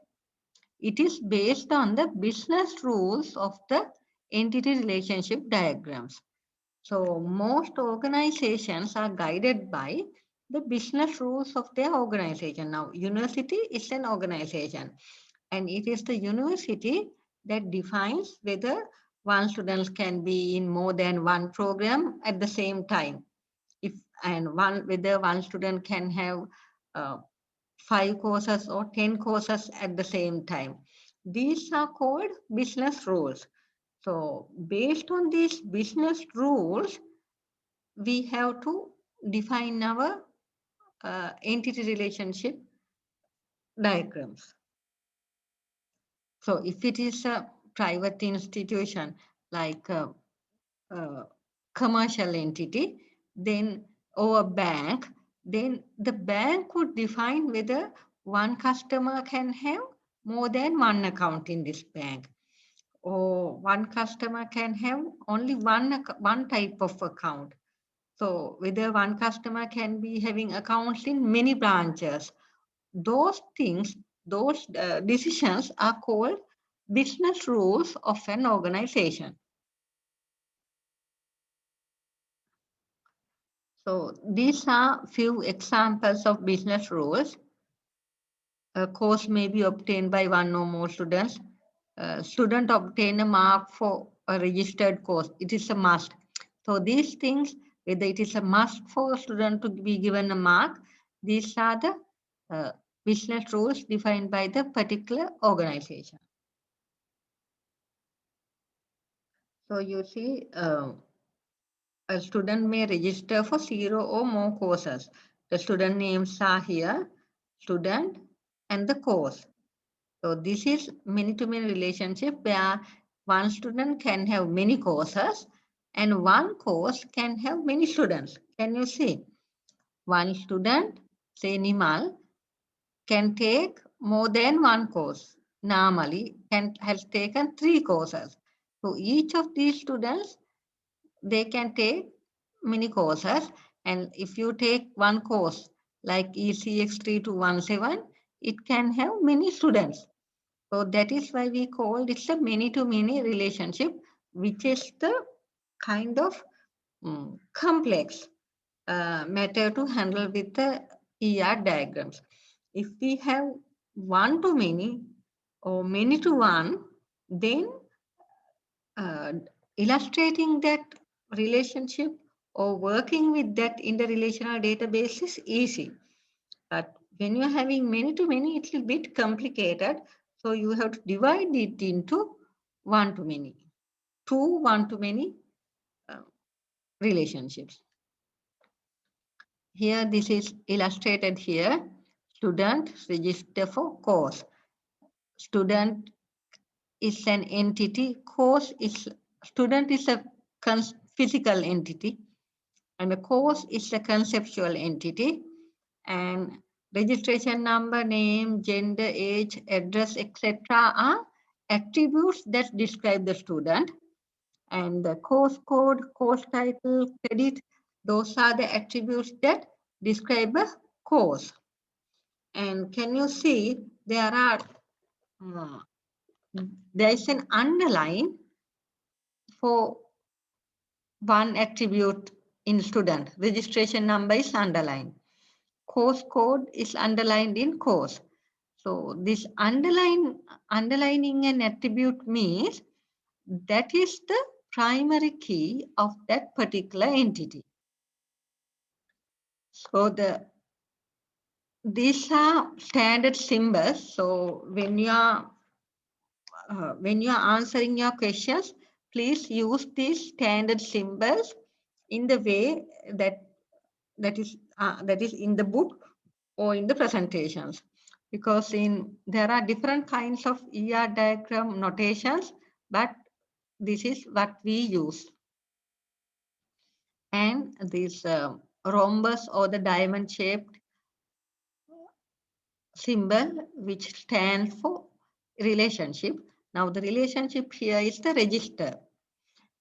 It is based on the business rules of the entity relationship diagrams. So most organizations are guided by the business rules of their organization. Now, university is an organization, and it is the university that defines whether one student can be in more than one program at the same time. Whether one student can have 5 courses or 10 courses at the same time. These are called business rules. So based on these business rules, we have to define our entity relationship diagrams. So if it is a private institution like a commercial entity, then or a bank, then the bank would define whether one customer can have more than one account in this bank, or one customer can have only one type of account. So whether one customer can be having accounts in many branches. Those things, those decisions are called business rules of an organization. So these are few examples of business rules. A course may be obtained by one or more students. Student obtain a mark for a registered course. It is a must. So these things, whether it is a must for a student to be given a mark, these are the business rules defined by the particular organization. So you see, a student may register for 0 or more courses. The student names are here, student and the course. So this is many-to-many relationship where one student can have many courses and one course can have many students. Can you see? One student, say Nimal, can take more than one course. Normally, has taken 3 courses. So each of these students, they can take many courses, and if you take one course like ECX 3217, it can have many students. So that is why we call this a many-to-many relationship, which is the kind of complex matter to handle with the ER diagrams. If we have one-to-many or many-to-one, then illustrating that relationship or working with that in the relational database is easy. But when you're having many-to-many, it's a bit complicated. So you have to divide it into one-to-many, two one-to-many relationships. Here, this is illustrated here. Student register for course. Student is an entity. Course is, student is a physical entity. And the course is a conceptual entity. And registration number, name, gender, age, address, etc. are attributes that describe the student. And the course code, course title, credit, those are the attributes that describe a course. And can you see there is an underline for one attribute in student. Registration number is underlined. Course code is underlined in course. So this underlining an attribute means that is the primary key of that particular entity. So these are standard symbols. So when you are answering your questions, please use these standard symbols in the way that is in the book or in the presentations, because there are different kinds of ER diagram notations, but this is what we use. And this rhombus or the diamond shaped symbol which stands for relationship. Now the relationship here is the register.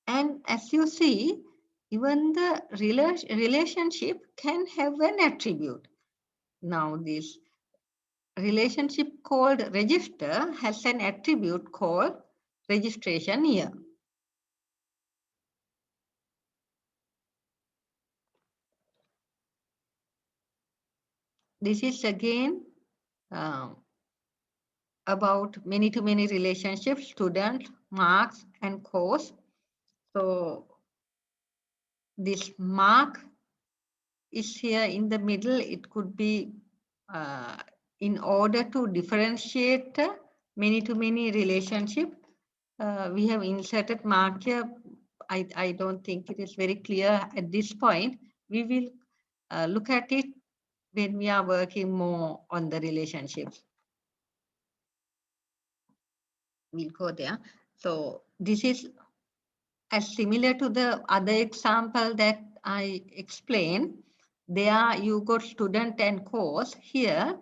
And as you see, even the relationship can have an attribute. Now this relationship called register has an attribute called registration year. This is again about many-to-many relationships, student, marks, and course. So this mark is here in the middle. It could be in order to differentiate many-to-many relationship. We have inserted mark here. I don't think it is very clear at this point. We will look at it when we are working more on the relationships. We'll go there. So this is as similar to the other example that I explained. There you got student and course. Here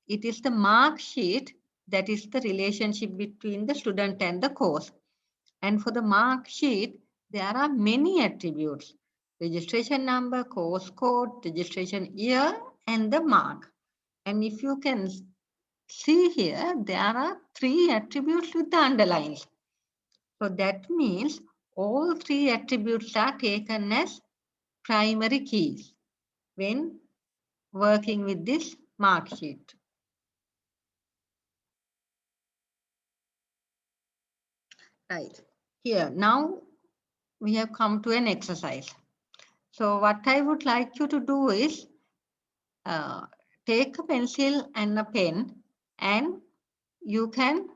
it is the mark sheet that is the relationship between the student and the course. And for the mark sheet, there are many attributes: registration number, course code, registration year, and the mark. And if you can see here, there are 3 attributes with the underlines. So that means all 3 attributes are taken as primary keys when working with this mark sheet. Right. Here, now we have come to an exercise. So what I would like you to do is take a pencil and a pen, and you can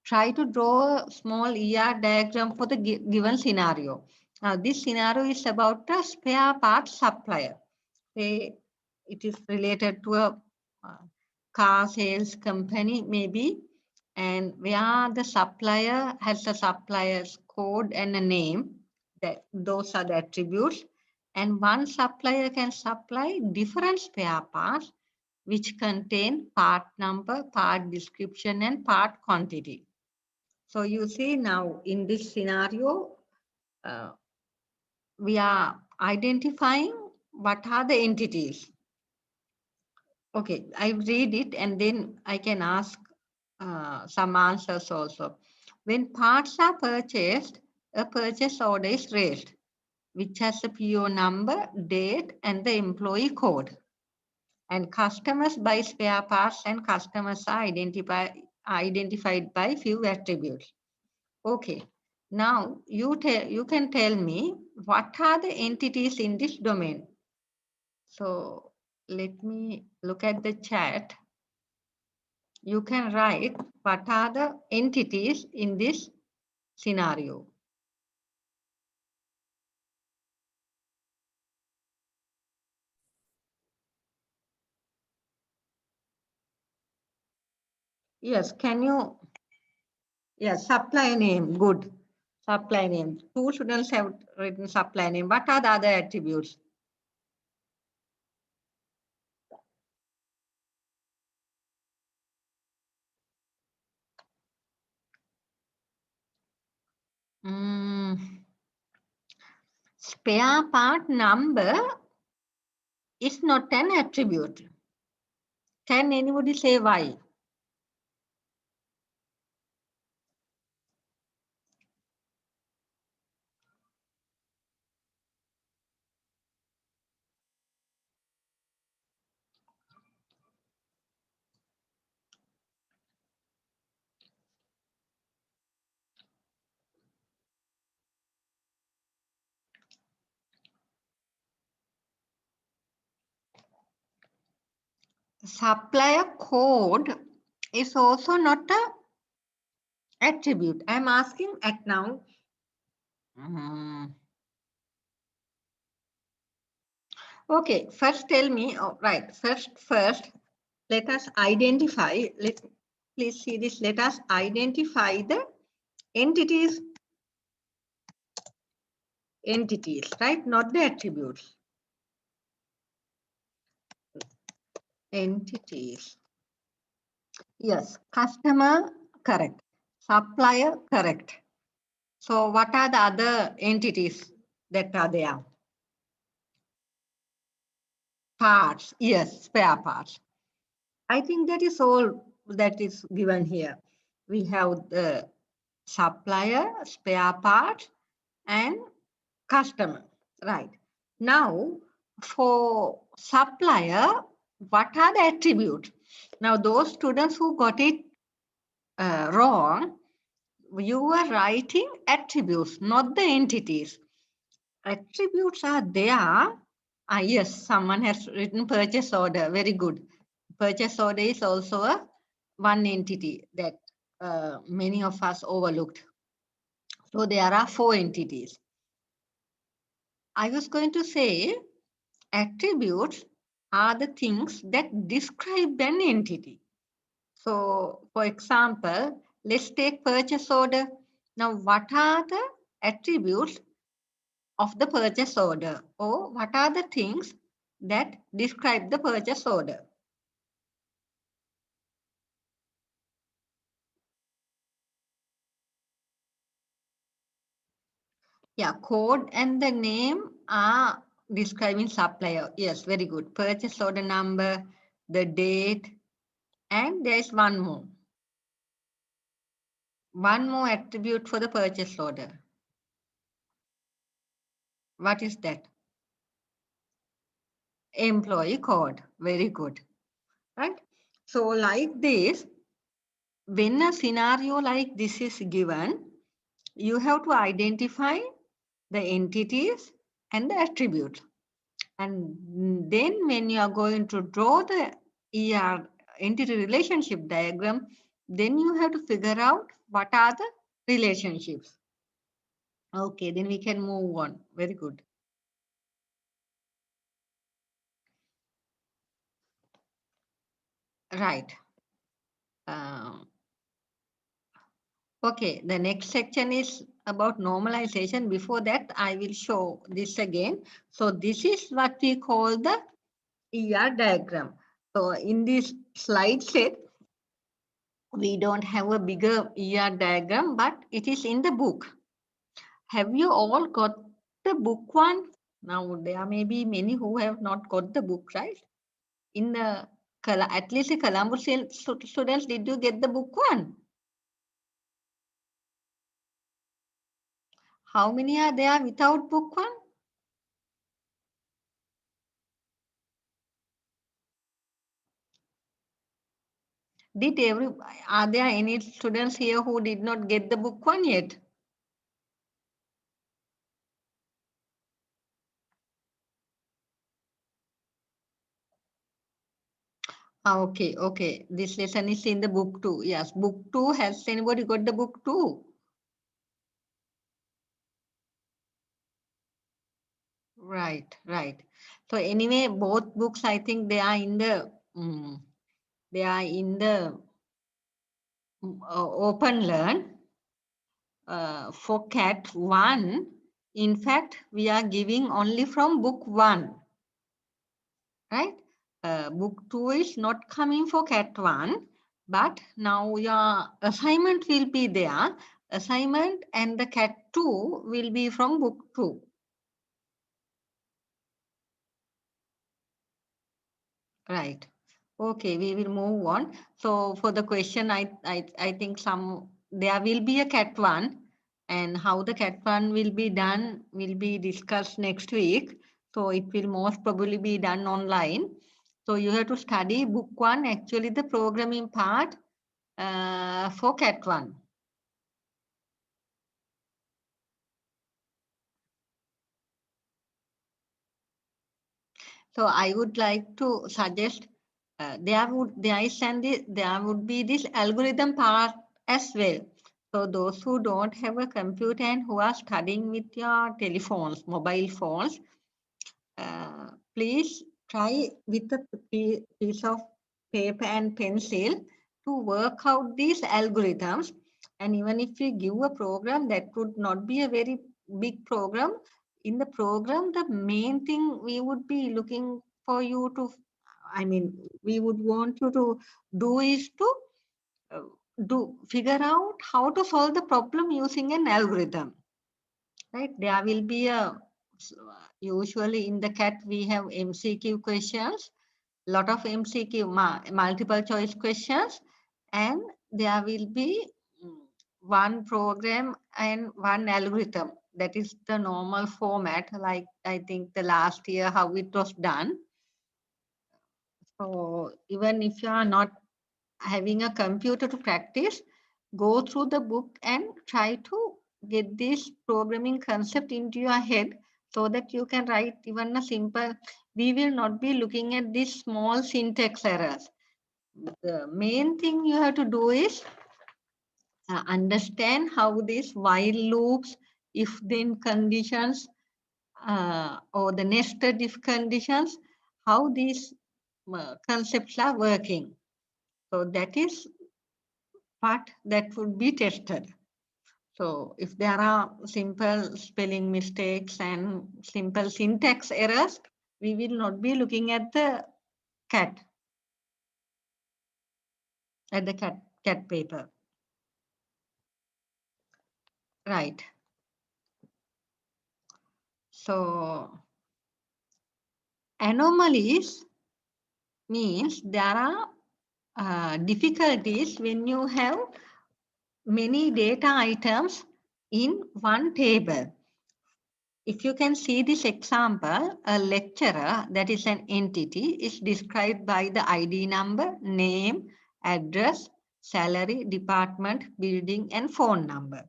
try to draw a small ER diagram for the given scenario. Now this scenario is about a spare parts supplier. Say it is related to a car sales company maybe, and where the supplier has a supplier's code and a name. That those are the attributes. And one supplier can supply different spare parts which contain part number, part description, and part quantity. So you see now in this scenario, we are identifying what are the entities. Okay, I read it and then I can ask some answers also. When parts are purchased, a purchase order is raised, which has a PO number, date, and the employee code. And customers buy spare parts, and customers are identified by few attributes. Okay, now you can tell me what are the entities in this domain. So let me look at the chat. You can write what are the entities in this scenario. Yes, can you? Yes, supply name, good. Supply name. 2 students have written supply name. What are the other attributes? Spare part number is not an attribute. Can anybody say why? supplier code is also not a attribute. I am asking at now. Okay, first tell me, oh, right, first, let us identify, please see this, let us identify the entities, right, not the attributes. Entities. Yes, customer, correct. Supplier, correct. So what are the other entities that are there? Parts, yes, spare parts. I think that is all that is given here. We have the supplier, spare parts, and customer, right? Now, for supplier, what are the attributes? Now, those students who got it wrong, you were writing attributes, not the entities. Attributes are there. Yes, someone has written purchase order. Very good. Purchase order is also one entity that many of us overlooked. So there are 4 entities. I was going to say attributes are the things that describe an entity. So, for example, let's take purchase order. Now, what are the attributes of the purchase order, or what are the things that describe the purchase order? Yeah, code and the name are describing supplier. Yes, very good. Purchase order number, the date, and there is one more. One more attribute for the purchase order. What is that? Employee code. Very good. Right? So like this, when a scenario like this is given, you have to identify the entities and the attributes. And then when you are going to draw the ER entity relationship diagram, then you have to figure out what are the relationships. Okay, then we can move on. Very good. Right. Okay, the next section is about normalization. Before that, I will show this again. So this is what we call the ER diagram. So in this slide set, we don't have a bigger ER diagram, but it is in the book. Have you all got the book one? Now, there may be many who have not got the book, right? In the, at least the Colombo students, did you get the book one? How many are there without book one? Are there any students here who did not get the book one yet? Okay, okay. This lesson is in the book 2. Yes, book 2. Has anybody got the book 2? Right, right. So anyway, both books, I think they are in the Open Learn. For Cat 1, in fact, we are giving only from book 1, right? Book 2 is not coming for Cat 1, but now your assignment will be there. Assignment and the Cat 2 will be from book 2. Right. Okay, we will move on. So for the question, I think there will be a Cat 1, and how the Cat 1 will be done will be discussed next week. So it will most probably be done online. So you have to study book 1, actually the programming part for Cat 1. So I would like to suggest there would be this algorithm part as well. So those who don't have a computer and who are studying with your telephones, mobile phones, please try with a piece of paper and pencil to work out these algorithms. And even if we give a program, that would not be a very big program. In the program, the main thing we would be looking for you to, we would want you to do is to figure out how to solve the problem using an algorithm. Right? There will be usually in the CAT we have MCQ questions, lot of MCQ, multiple choice questions, and there will be one program and one algorithm. That is the normal format, like I think the last year how it was done. So even if you are not having a computer to practice, go through the book and try to get this programming concept into your head so that you can write even a simple. We will not be looking at these small syntax errors. The main thing you have to do is understand how these while loops, if then conditions, or the nested if conditions, how these concepts are working. So that is part that would be tested. So if there are simple spelling mistakes and simple syntax errors, we will not be looking at the CAT paper. Right. So anomalies means there are difficulties when you have many data items in one table. If you can see this example, a lecturer, that is an entity, is described by the ID number, name, address, salary, department, building, and phone number.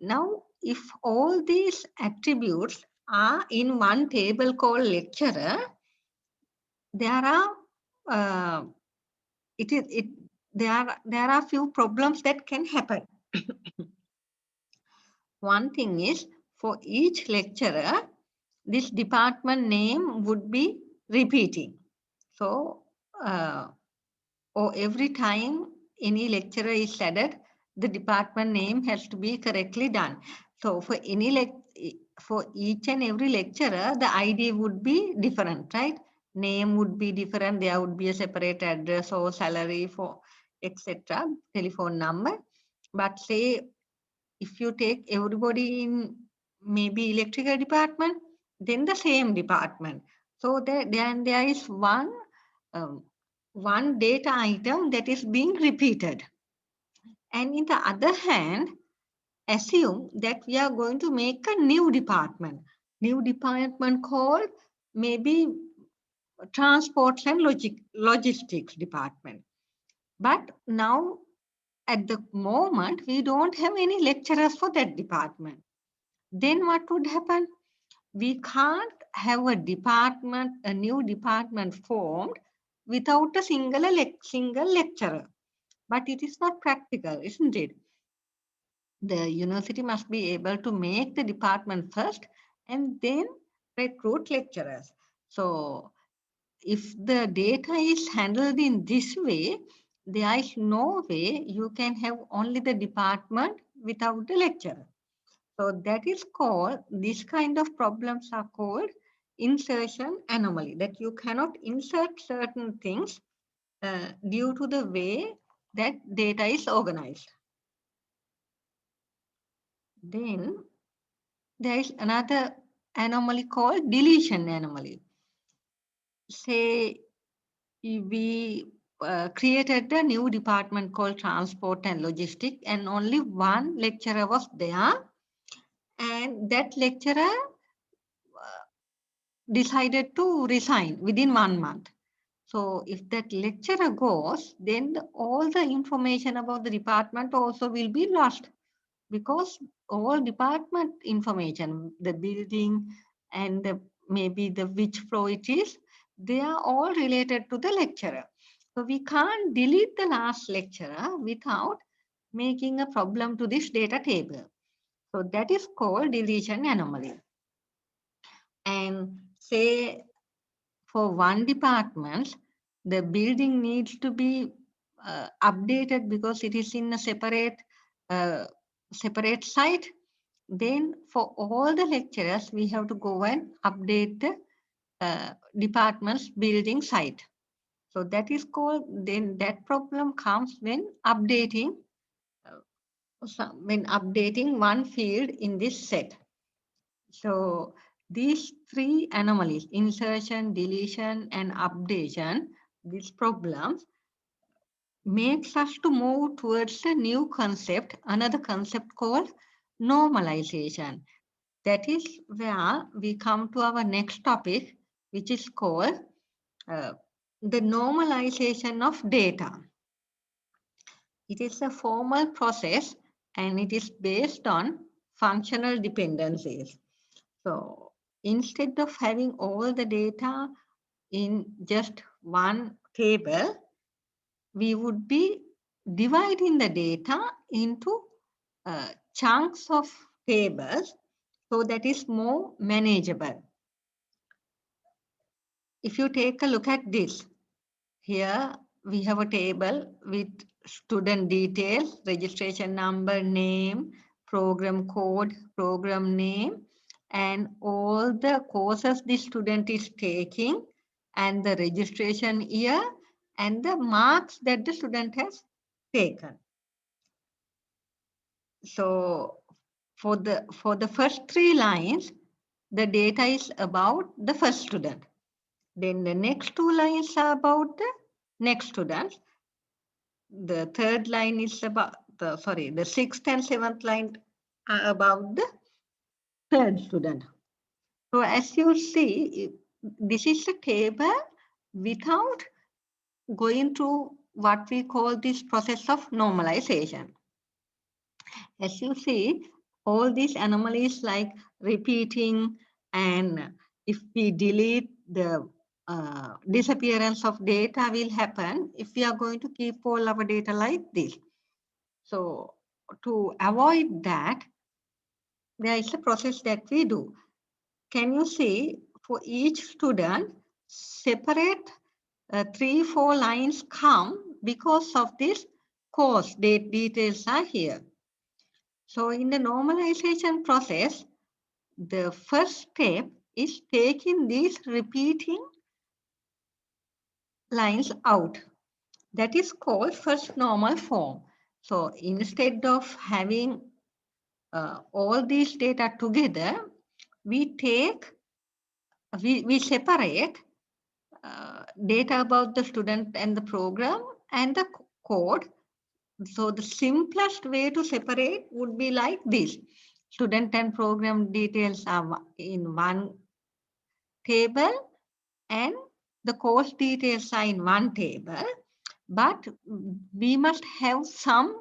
Now, if all these attributes are in one table called lecturer, there are there are few problems that can happen. One thing is, for each lecturer, this department name would be repeating. So, or every time any lecturer is added, the department name has to be correctly done. So for for each and every lecturer, the ID would be different, right? Name would be different. There would be a separate address or salary for etc. Telephone number. But say if you take everybody in maybe electrical department, then the same department. So there is one data item that is being repeated. And in the other hand, assume that we are going to make a new department called maybe transports and logistics department. But now at the moment, we don't have any lecturers for that department. Then what would happen? We can't have a new department formed without a single lecturer. But it is not practical, isn't it? The university must be able to make the department first and then recruit lecturers. So if the data is handled in this way, there is no way you can have only the department without the lecturer. So that is called, this kind of problems are called insertion anomaly, that you cannot insert certain things due to the way that data is organized. Then there is another anomaly called deletion anomaly. Say we created a new department called transport and logistics, and only one lecturer was there, and that lecturer decided to resign within 1 month. So if that lecturer goes, then all the information about the department also will be lost, because all department information, the building and maybe the which floor it is, they are all related to the lecturer. So we can't delete the last lecturer without making a problem to this data table. So that is called deletion anomaly. And say for one department, the building needs to be updated because it is in a separate site. Then for all the lecturers, we have to go and update the department's building site. So that is called, then that problem comes when updating one field in this set. So these three anomalies, insertion, deletion, and updation, these problems makes us to move towards a new concept, another concept called normalization. That is where we come to our next topic, which is called the normalization of data. It is a formal process and it is based on functional dependencies. So instead of having all the data in just one table, we would be dividing the data into chunks of tables, so that is more manageable. If you take a look at this, here we have a table with student details, registration number, name, program code, program name, and all the courses the student is taking, and the registration year, and the marks that the student has taken. So for the first three lines, the data is about the first student. Then the next two lines are about the next students. The third line is about the sixth and seventh line are about the third student. So as you see, this is a table without going through what we call this process of normalization. As you see, all these anomalies like repeating, and if we delete, the disappearance of data will happen if we are going to keep all our data like this. So to avoid that, there is a process that we do. Can you see, for each student, separate 3-4 lines come because of this course details are here. So in the normalization process, the first step is taking these repeating lines out. That is called first normal form. So instead of having all these data together, we separate data about the student and the program and the code. So the simplest way to separate would be like this. Student and program details are in one table and the course details are in one table, but we must have some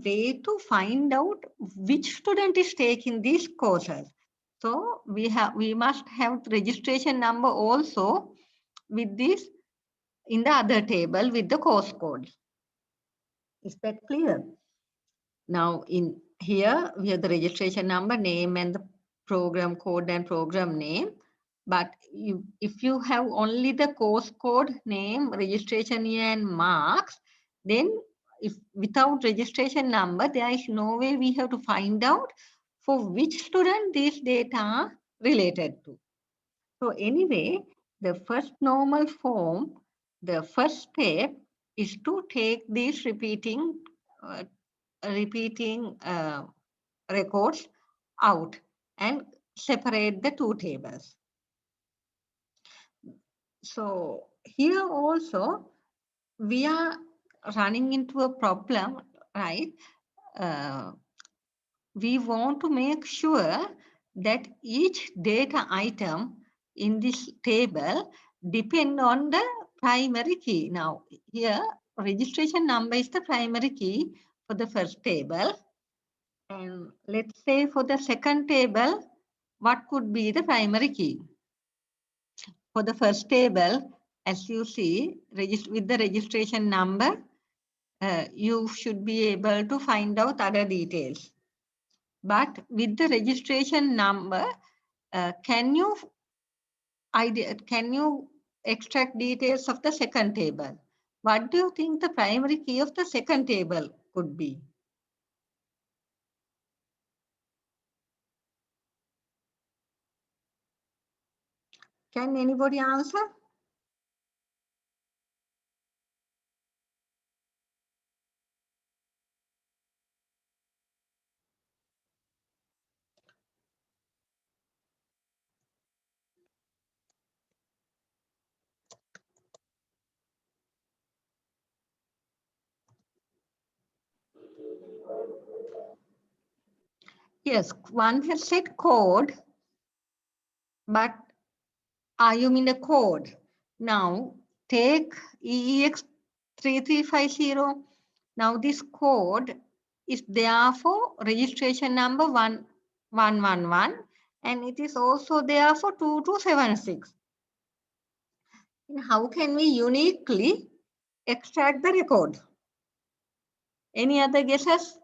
way to find out which student is taking these courses. So we must have the registration number also with this in the other table with the course code. Is that clear? Now in here we have the registration number, name, and the program code and program name. But if you have only the course code, name, registration year, and marks, then if without registration number, there is no way we have to find out for which student these data are related to. So anyway, the first normal form, the first step is to take these repeating records out and separate the two tables. So here also we are running into a problem, right? We want to make sure that each data item in this table depend on the primary key. Now here registration number is the primary key for the first table. And let's say for the second table, what could be the primary key? For the first table, as you see, with the registration number, you should be able to find out other details. But with the registration number, can you extract details of the second table? What do you think the primary key of the second table could be? Can anybody answer? Yes, one has said code, but are you mean the code? Now take EEX3350. Now this code is there for registration number 1111, and it is also there for 2276. And how can we uniquely extract the record? Any other guesses?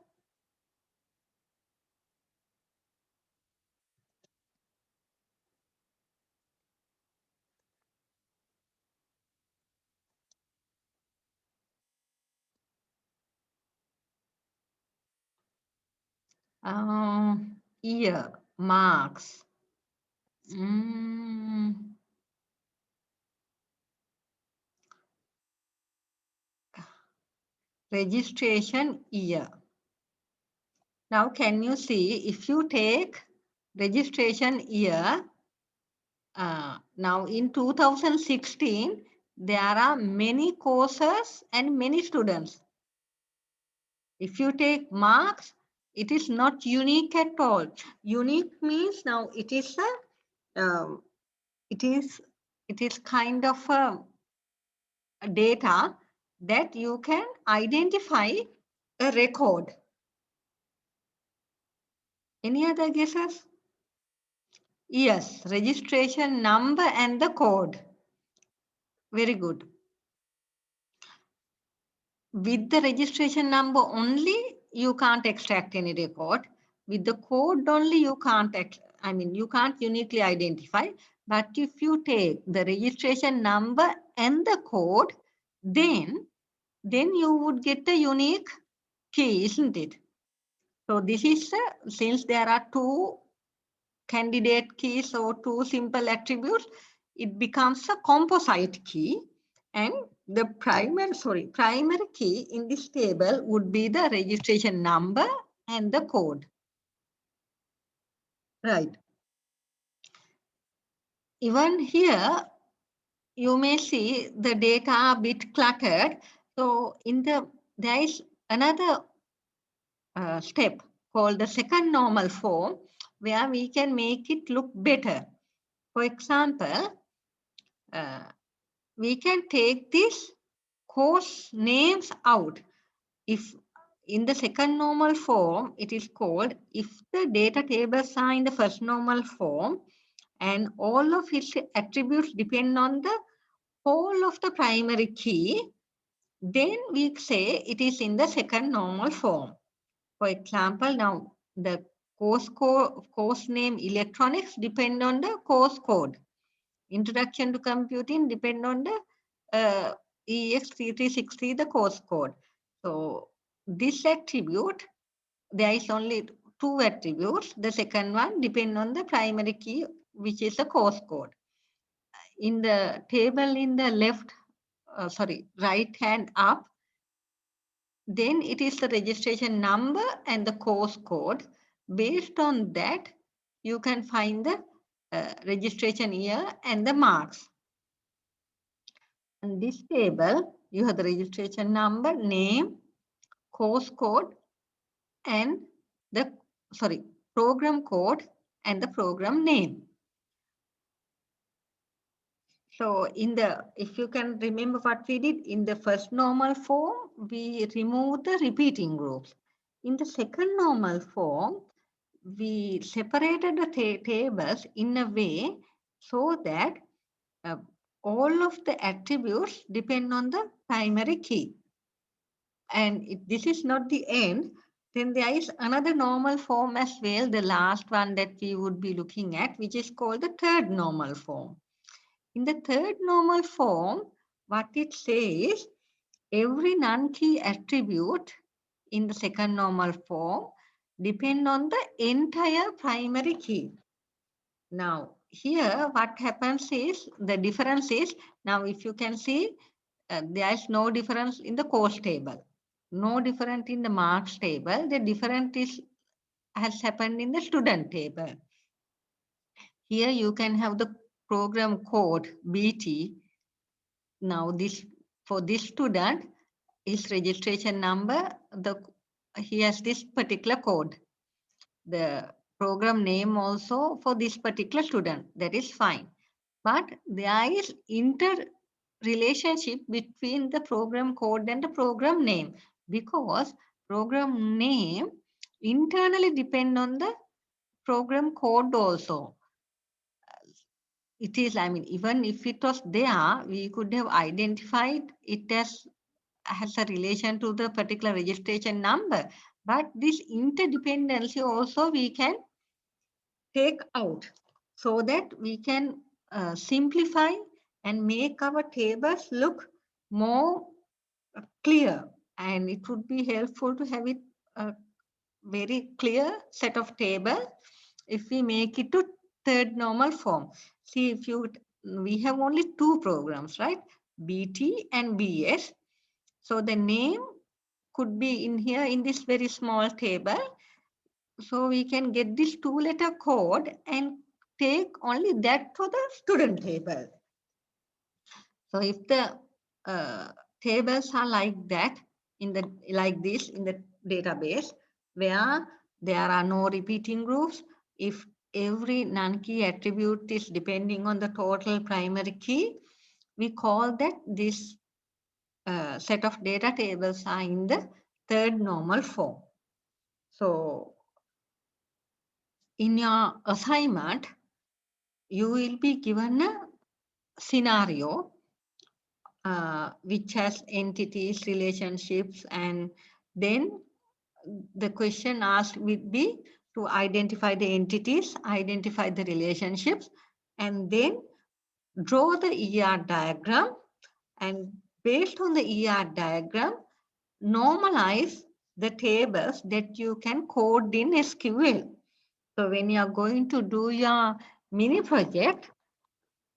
Year, marks. Registration year. Now, can you see if you take registration year, now in 2016, there are many courses and many students. If you take marks, it is not unique at all. Unique means now it is kind of a data that you can identify a record. Any other guesses? Yes, registration number and the code. Very good. With the registration number only, you can't extract any record. With the code only, you can't uniquely identify. But if you take the registration number and the code, then you would get a unique key, isn't it? So this is, since there are two candidate keys or two simple attributes, it becomes a composite key, and the primary key in this table would be the registration number and the code. Right. Even here, you may see the data a bit cluttered. So there is another step called the second normal form, where we can make it look better. For example, we can take these course names out. If in the second normal form, it is called, if the data tables are in the first normal form and all of its attributes depend on the whole of the primary key, then we say it is in the second normal form. For example, now the course name electronics depend on the course code. Introduction to computing depend on the EX3360, the course code. So this attribute, there is only two attributes. The second one depend on the primary key, which is the course code. In the table in the right hand up, then it is the registration number and the course code. Based on that, you can find the registration year and the marks. In this table, you have the registration number, name, course code, and the program code and the program name. So if you can remember what we did in the first normal form, we removed the repeating groups. In the second normal form, we separated the tables in a way so that all of the attributes depend on the primary key. And if this is not the end, then there is another normal form as well, the last one that we would be looking at, which is called the third normal form. In the third normal form, what it says, every non-key attribute in the second normal form depend on the entire primary key. Now, here what happens is, the difference is, now if you can see, there is no difference in the course table, no difference in the marks table. The difference has happened in the student table. Here you can have the program code BT. Now this, for this student, his registration number, he has this particular code. The program name also for this particular student, that is fine. But there is interrelationship between the program code and the program name, because program name internally depend on the program code also. It is, I mean, even if it was there, we could have identified it as has a relation to the particular registration number. But this interdependency also we can take out, so that we can simplify and make our tables look more clear. And it would be helpful to have it a very clear set of table if we make it to third normal form. See, if you, we have only two programs, right? BT and BS. So the name could be in here in this very small table. So we can get this 2-letter code and take only that for the student table. So if the tables are like that, in the like this in the database, where there are no repeating groups, if every non-key attribute is depending on the total primary key, we call that this set of data tables are in the third normal form. So in your assignment, you will be given a scenario which has entities, relationships, and then the question asked would be to identify the entities, identify the relationships, and then draw the ER diagram, and based on the ER diagram, normalize the tables that you can code in SQL. So when you are going to do your mini project,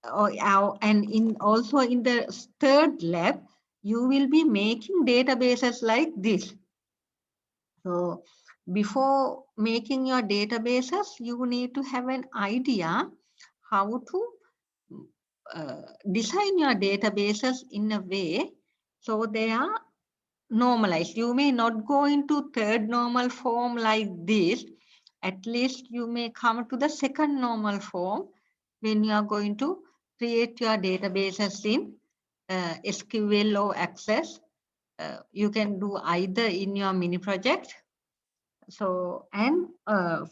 and also in the third lab, you will be making databases like this. So before making your databases, you need to have an idea how to design your databases in a way so they are normalized. You may not go into third normal form like this. At least you may come to the second normal form when you are going to create your databases in SQL or Access. You can do either in your mini project. So, and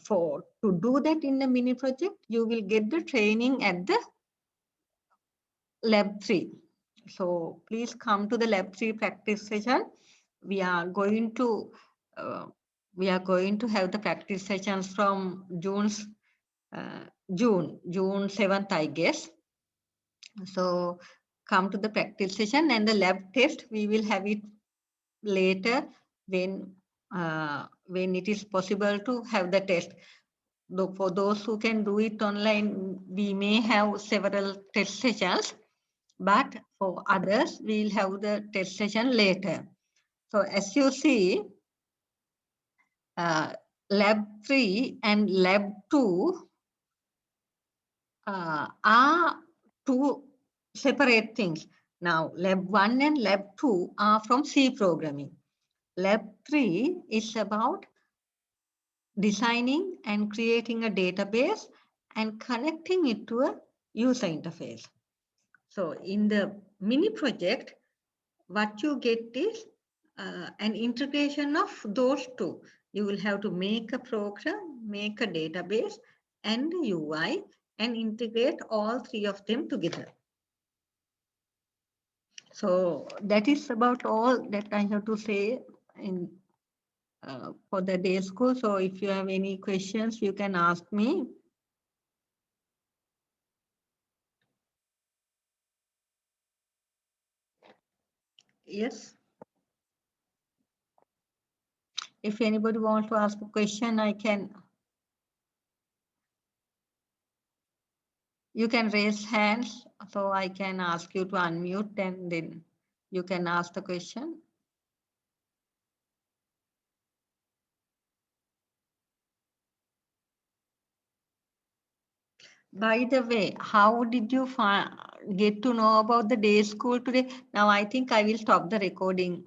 for to do that in the mini project, you will get the training at the lab 3. So please come to the lab 3 practice session. We are going to have the practice sessions from June 7th, I guess. So come to the practice session, and the lab test we will have it later when it is possible to have the test. Though for those who can do it online, we may have several test sessions, but for others, we'll have the test session later. So as you see, lab 3 and lab 2 are two separate things. Now, lab 1 and lab 2 are from C programming. Lab 3 is about designing and creating a database and connecting it to a user interface. So in the mini project, what you get is an integration of those two. You will have to make a program, make a database and a UI, and integrate all three of them together. So that is about all that I have to say in for the day school. So if you have any questions, you can ask me. Yes. If anybody wants to ask a question, you can raise hands, so I can ask you to unmute and then you can ask the question. By the way, how did you get to know about the day school today? Now I think I will stop the recording.